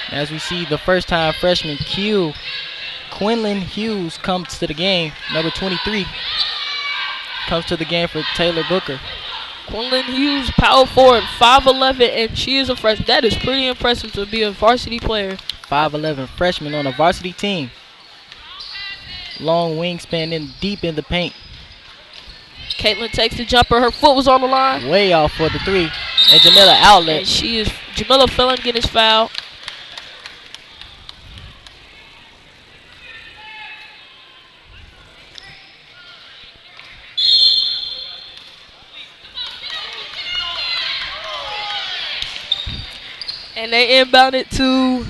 As we see the first time freshman Quinlan Hughes comes to the game, number 23, comes to the game for Taylor Booker. Quinlan Hughes, power forward, 5'11", and she is a freshman. That is pretty impressive to be a varsity player. 5'11" freshman on a varsity team. Long wingspan and deep in the paint. Caitlin takes the jumper. Her foot was on the line. Way off for the three. And Jamila outlet. And Jamila Flanagan is fouled. And they inbound it to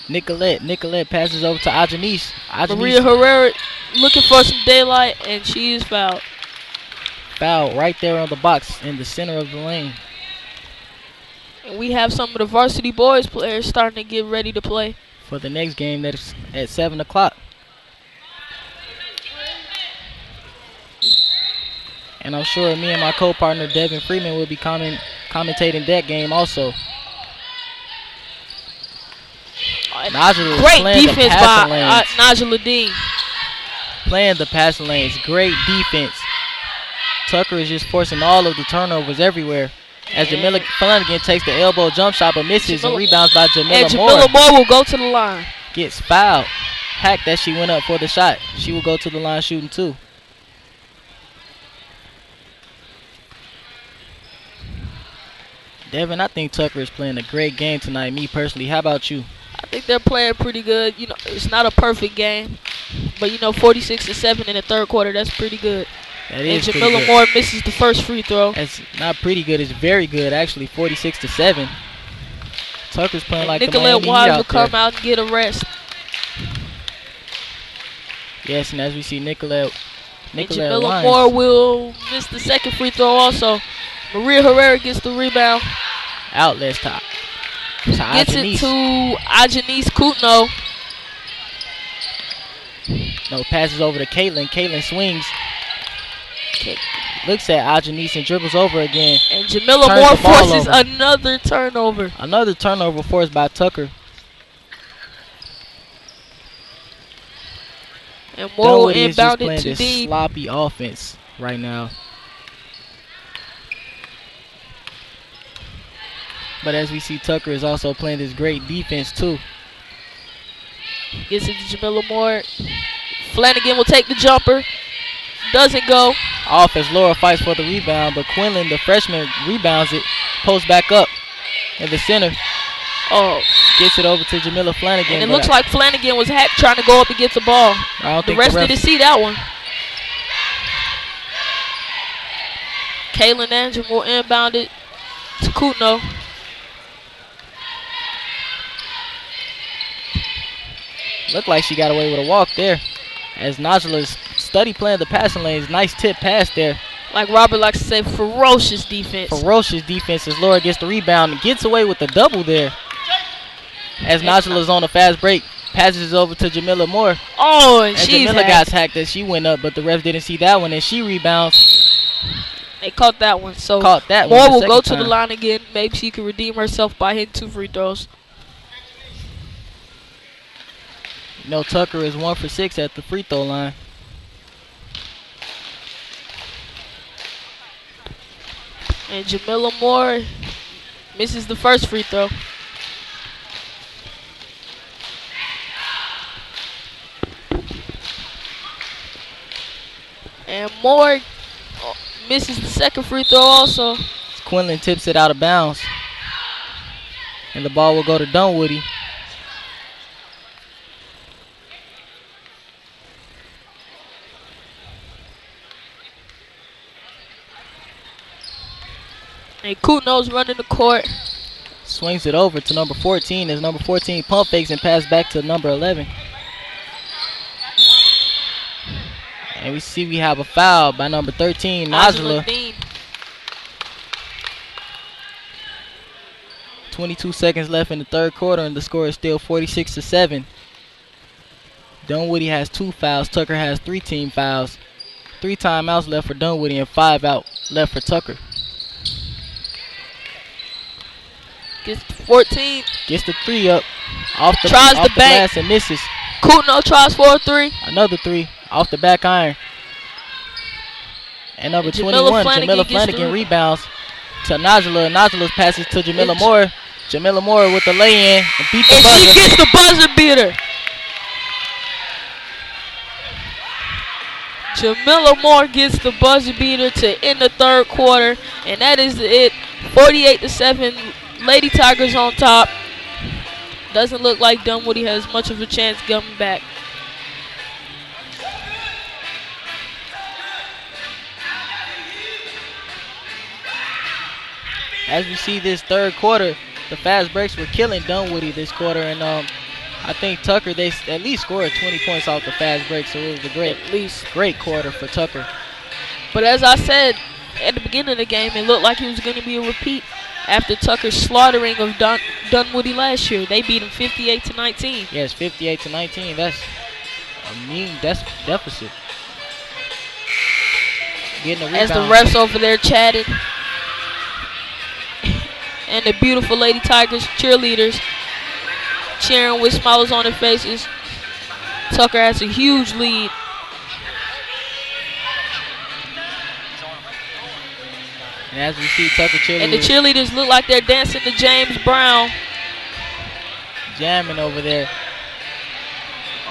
Nicolette. Nicolette passes over to Ajanice. Maria Herrera looking for some daylight, and she is fouled. Foul right there on the box in the center of the lane. And we have some of the varsity boys players starting to get ready to play For the next game that's at 7 o'clock. And I'm sure me and my co-partner Devin Freeman will be commentating that game also. Najla Great defense by Najla Dean. Playing the passing lanes. Great defense. Tucker is just forcing all of the turnovers everywhere. As Jamila Flanagan takes the elbow jump shot but misses and rebounds by Jamila Moore. And Jamila Moore will go to the line. Gets fouled. Hacked that she went up for the shot. She will go to the line shooting too. Devin, I think Tucker is playing a great game tonight, me personally. How about you? I think they're playing pretty good. You know, it's not a perfect game, but 46-7 in the third quarter, that's pretty good. That is and Jamila Moore misses the first free throw. That's not pretty good. It's very good, actually. 46-7. Tucker's playing like Nicolette the Miami Wise Heat will come out and get a rest. Yes, and as we see Nicolette Jamila Moore will miss the second free throw also. Maria Herrera gets the rebound. Outlets top. Gets it to Ajanice Kutno. No, passes over to Caitlin. Caitlin swings. Looks at Ajanice and dribbles over again. And Jamila Moore forces another turnover. Another turnover forced by Tucker. And Moore will inbound it to deep. This sloppy offense right now. But as we see, Tucker is also playing this great defense too. Gets it to Jamila Moore. Flanagan will take the jumper. Doesn't go. Off as Laura fights for the rebound, but Quinlan, the freshman, rebounds it. Posts back up in the center. Oh. Gets it over to Jamila Flanagan. And it looks like Flanagan was trying to go up and get the ball. The rest didn't see that one. Kaylin Andrew will inbound it to Kutno. Looked like she got away with a walk there. As Najla's study playing the passing lanes. Nice tip pass there. Like Robert likes to say, ferocious defense. Ferocious defense as Laura gets the rebound and gets away with the double there. As Najla's on a fast break. Passes it over to Jamila Moore. Oh, and Jamila got hacked as she went up, but the refs didn't see that one, and she rebounds. They caught that one. So Moore will go to the line again. Maybe she can redeem herself by hitting 2 free throws. Tucker is 1 for 6 at the free throw line. And Jamila Moore misses the first free throw. And Moore misses the second free throw also. Quinlan tips it out of bounds. And the ball will go to Dunwoody. And Kutno's running the court. Swings it over to number 14 as number 14 pump fakes and pass back to number 11. And we see we have a foul by number 13, Najla. 22 seconds left in the third quarter and the score is still 46-7. Dunwoody has 2 fouls. Tucker has 3 team fouls. 3 timeouts left for Dunwoody and 5 out left for Tucker. Gets 14. Gets the 3 up. Off the bank. Glass and misses. Kutno tries for a 3. Another 3 off the back iron. And number 21, Jamila Flanagan rebounds to Najla. Najla passes to Jamila Moore. Jamila Moore with the lay-in and beat the buzzer. And she gets the buzzer beater. Jamila Moore gets the buzzer beater to end the third quarter. And that is it. 48-7. Lady Tigers on top. Doesn't look like Dunwoody has much of a chance coming back. As we see this third quarter, The fast breaks were killing Dunwoody this quarter, and I think Tucker, they at least scored 20 points off the fast break, so it was a great quarter for Tucker. But as I said at the beginning of the game, it looked like it was going to be a repeat after Tucker's slaughtering of Dunwoody last year. They beat him 58-19. Yes, 58-19. That's a mean deficit. Getting a rebound. As the refs over there chatted, and the beautiful Lady Tigers cheerleaders cheering with smiles on their faces. Tucker has a huge lead. And as we see Tucker cheerleaders. And the cheerleaders look like they're dancing to James Brown. Jamming over there.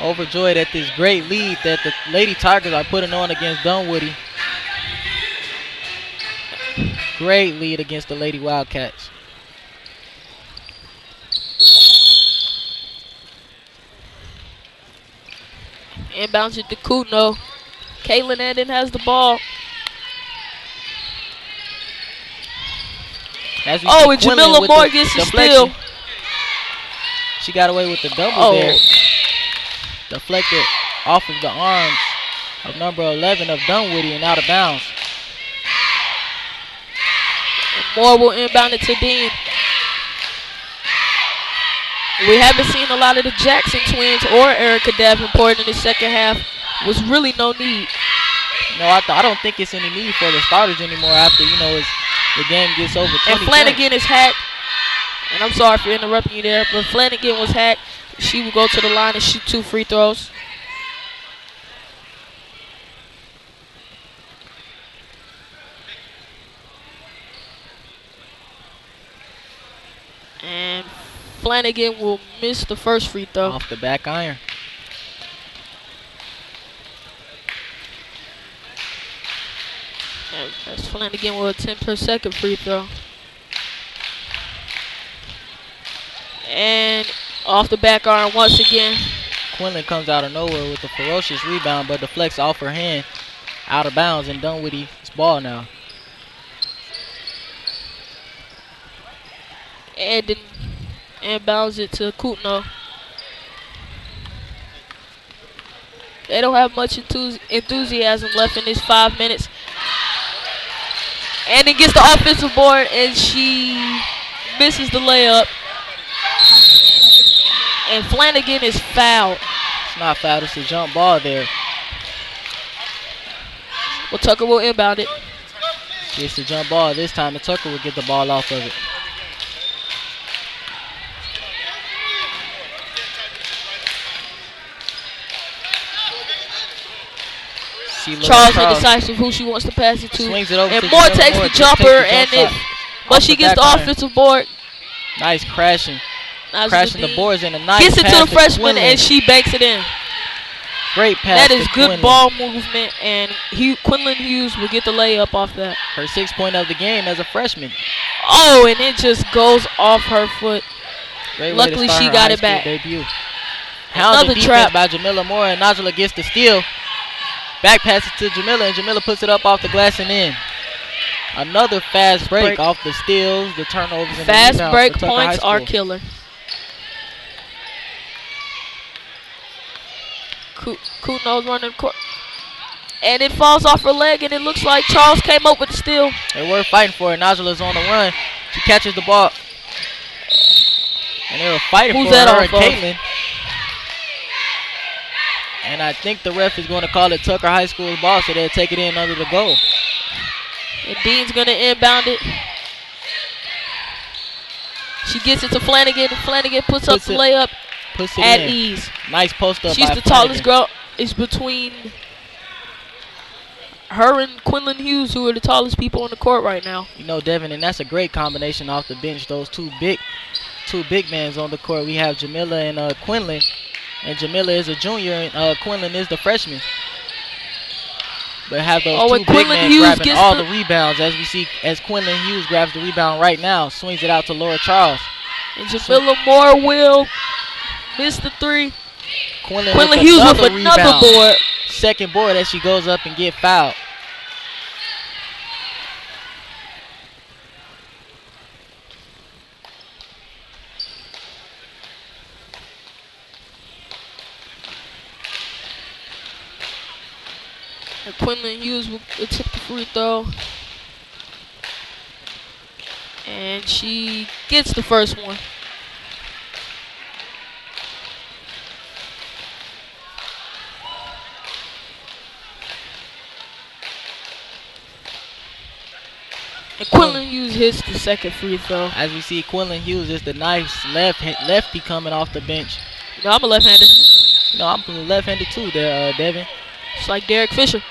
Overjoyed at this great lead that the Lady Tigers are putting on against Dunwoody. Great lead against the Lady Wildcats. Inbounds it to Kutno. Caitlin Anden has the ball. Oh, and Jamila Moore gets the steal. She got away with the double there. Deflected off of the arms of number 11 of Dunwoody and out of bounds. And Moore will inbound it to Dean. We haven't seen a lot of the Jackson twins or Erica Davenport in the second half. Was really no need. No, I don't think it's any need for the starters anymore after, the game gets over 20 And Flanagan is hacked. And I'm sorry for interrupting you there, but Flanagan was hacked. She will go to the line and shoot 2 free throws. And Flanagan will miss the first free throw. Off the back iron. And that's Flanagan will attempt her second free throw. And off the back iron once again. Quinlan comes out of nowhere with a ferocious rebound, but deflects off her hand out of bounds, and Dunwoody's ball now. And inbounds it to Kutno. They don't have much enthusiasm left in this 5 minutes. And it gets the offensive board, and she misses the layup. And Flanagan is fouled. It's not fouled, it's a jump ball there. Well, Tucker will inbound it. It's a jump ball this time, and Tucker will get the ball off of it. Charles is decisive who she wants to pass it to. Swings it over and to Moore Jamila takes Moore. the jumper, but she gets the offensive board. Nice crashing. Nice crashing the boards in a nice gets it pass to the freshman, Quinlan. and she banks it in. Great pass. That is good Quinlan. ball movement, and Quinlan Hughes will get the layup off that. Her 6th point of the game as a freshman. Oh, and it just goes off her foot. Great Luckily, she got it back. Debut. Hounded defense by Jamila Moore, and Najla gets the steal. Back pass it to Jamila, and Jamila puts it up off the glass and in. Another fast break off the steals, the turnovers, and fast the break for points are killer. Kutno's running court. And it falls off her leg, and it looks like Charles came up with the steal. They were fighting for it. Najla's on the run. She catches the ball. And they were fighting for her and Caitlin. And I think the ref is going to call it Tucker High School's ball, so they'll take it in under the goal. And Dean's going to inbound it. She gets it to Flanagan. Flanagan puts up the layup at ease. Nice post up. She's the tallest girl. It's between her and Quinlan Hughes, who are the tallest people on the court right now. Devin, and that's a great combination off the bench. Those two big men on the court. We have Jamila and Quinlan. And Jamila is a junior, and Quinlan is the freshman. But have those two big men grabbing all the rebounds, as we see, as Quinlan Hughes grabs the rebound right now, swings it out to Laura Charles. And Jamila Moore will miss the 3. Quinlan Hughes with another board. Second board as she goes up and get fouled. And Quinlan Hughes will attempt the free throw. And she gets the first one. And Quinlan Hughes hits the second free throw. As we see, Quinlan Hughes is the nice lefty coming off the bench. You know, I'm a left-hander. You know, I'm left-handed too there, Devin. Just like Derek Fisher.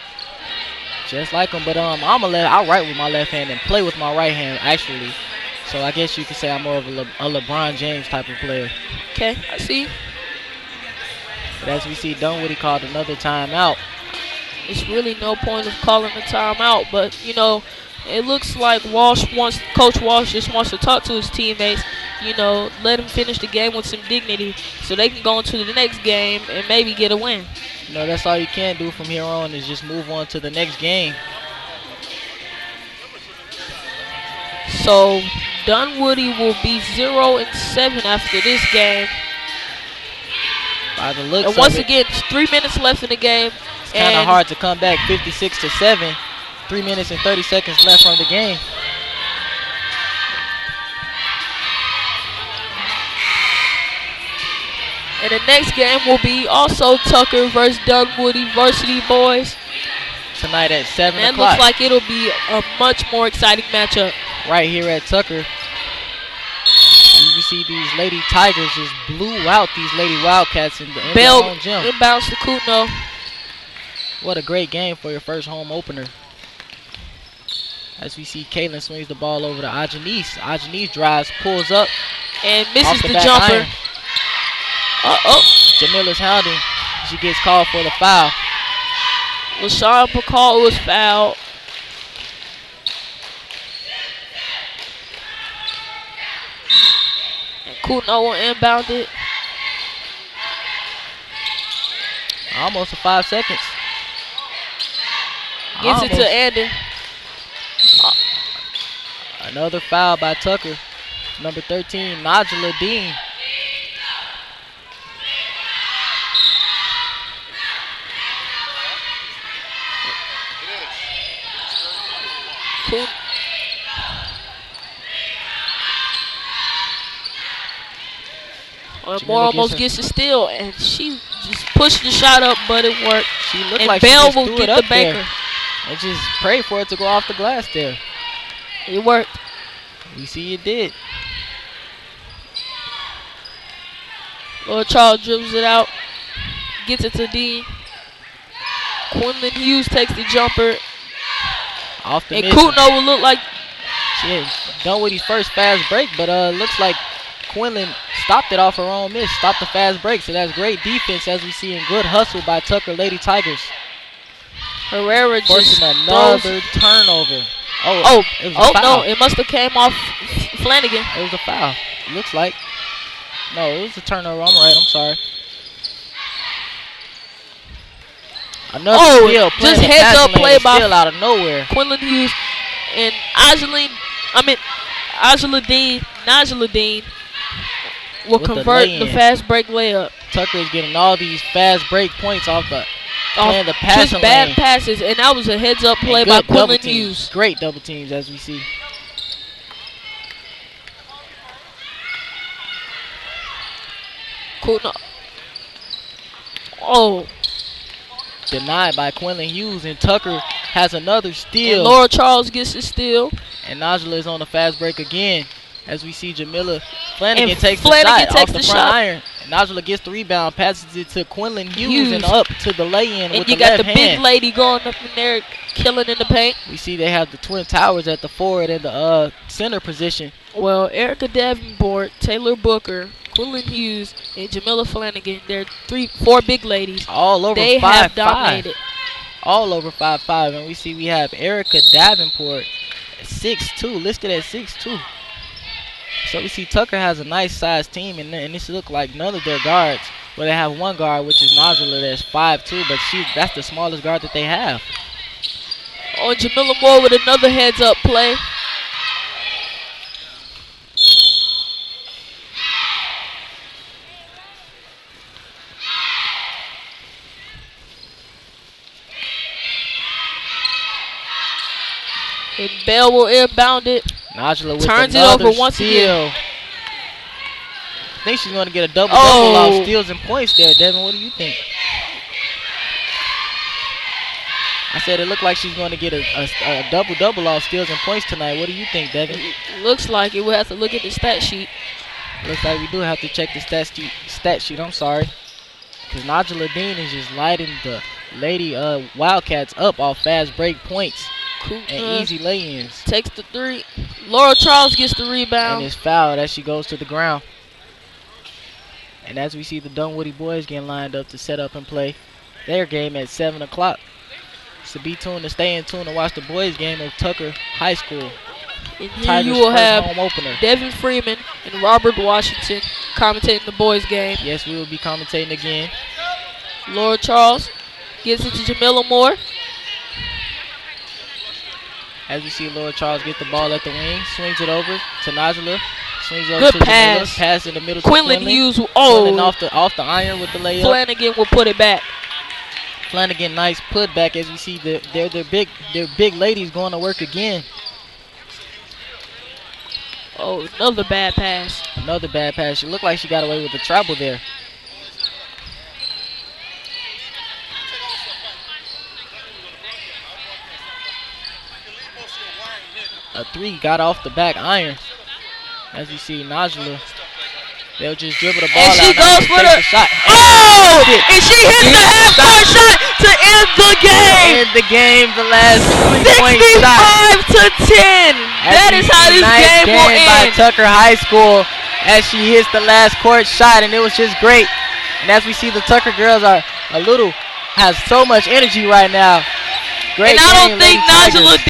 Just like him, but I write with my left hand and play with my right hand, actually. So I guess you could say I'm more of a LeBron James type of player. Okay, I see. But as we see, Dunwoody called another timeout. It's really no point of calling a timeout, but, you know, it looks like Coach Walsh just wants to talk to his teammates, you know, let them finish the game with some dignity so they can go into the next game and maybe get a win. You know, that's all you can do from here on is just move on to the next game. So Dunwoody will be 0-7 after this game. By the looks and once of it, again, 3 minutes left in the game. It's kind of hard to come back 56-7. 3 minutes and 30 seconds left from the game. And the next game will be also Tucker versus Dunwoody Varsity Boys. Tonight at 7 o'clock. And it looks like it'll be a much more exciting matchup. Right here at Tucker. You see these Lady Tigers just blew out these Lady Wildcats in their own gym. Inbounds to Kutno. What a great game for your first home opener. As we see Caitlin swings the ball over to Ajanice. Ajanice drives, pulls up. And misses the jumper. Iron. Jamila's hounding. She gets called for the foul. LaShawn Bacall was fouled. And Kutno will inbound it. Almost 5 seconds. Gets it to Andy. Another foul by Tucker. Number 13, Najla Dean. Cool. Moore almost gets a steal, and she just pushed the shot up, but it worked. She looked and like Bell she just will threw get it the up banker. there and just pray for it to go off the glass there. It worked. We see it did. Lord Charles dribbles it out, gets it to Dean. Quinlan Hughes takes the jumper. Off the and miss. Kutno will look like she had done with his first fast break, but looks like Quinlan stopped it off her own miss, stopped the fast break. So that's great defense, as we see, in good hustle by Tucker Lady Tigers. Herrera just forcing another turnover. It was a foul. No, it must have came off Flanagan. It was a foul. Looks like. No, it was a turnover. I'm right. I'm sorry. Another steal. Just heads up play by steal out of nowhere. Quinlan Hughes and Najla Dean will convert the fast break layup. Tucker is getting all these fast break points off the playing the passing just bad lane. passes, and that was a heads up play by Quinlan Hughes. Great double teams, as we see. Kutno. Oh. Denied by Quinlan Hughes, and Tucker has another steal. And Laura Charles gets the steal. And Najla is on the fast break again. As we see Jamila Flanagan takes the front iron. And Najla gets the rebound, passes it to Quinlan Hughes and up to the lay-in with the left hand. And you got the big lady going up in there, killing in the paint. We see they have the Twin Towers at the forward and the center position. Well, Erica Davenport, Taylor Booker, Quinlan Hughes, and Jamila Flanagan, they're 4 big ladies. All over 5'5". They have dominated. All over 5'5", and we have Erica Davenport at 6'2", listed at 6'2". So we see Tucker has a nice sized team, and this look like none of their guards. Well, they have one guard, which is Najla, that's 5'2", but that's the smallest guard that they have. Oh, Jamila Moore with another heads up play. And Bell will inbound it. Najla with Turns it another over once steal. again. I think she's going to get a double-double off steals and points there, Devin. What do you think? I said it looked like she's going to get a double-double off steals and points tonight. What do you think, Devin? Looks like it. We'll have to look at the stat sheet. Looks like we do have to check the stat sheet. I'm sorry. Because Najla Dean is just lighting the Lady Wildcats up off fast break points and easy lay-ins. Takes the 3. Laura Charles gets the rebound. And is fouled as she goes to the ground. And as we see the Dunwoody boys getting lined up to set up and play their game at 7 o'clock. So be tuned to stay in tune to watch the boys game of Tucker High School. And here you will have home opener. Devin Freeman and Robert Washington commentating the boys game. Yes, we will be commentating again. Laura Charles gets it to Jamila Moore. As we see Laura Charles get the ball at the wing, swings it over to Najla. Swings over Good to pass. Jamila. Pass in the middle Quinlan to Hughes. Quinlan off the iron with the layup. Flanagan will put it back. Flanagan, nice putback as we see their big ladies going to work again. Oh, another bad pass. Another bad pass. She looked like she got away with the travel there. A 3 got off the back iron. As you see Najla, they'll just dribble the ball and she out. goes for the shot. Oh! And she hits the half-court shot to end the game. End the game. The last 3-point shot. 65 to 10. That is how this game will end. By Tucker High School as she hits the last court shot, and it was just great. And as we see, the Tucker girls have so much energy right now. Great and I don't game, think Lady Tigers. Najla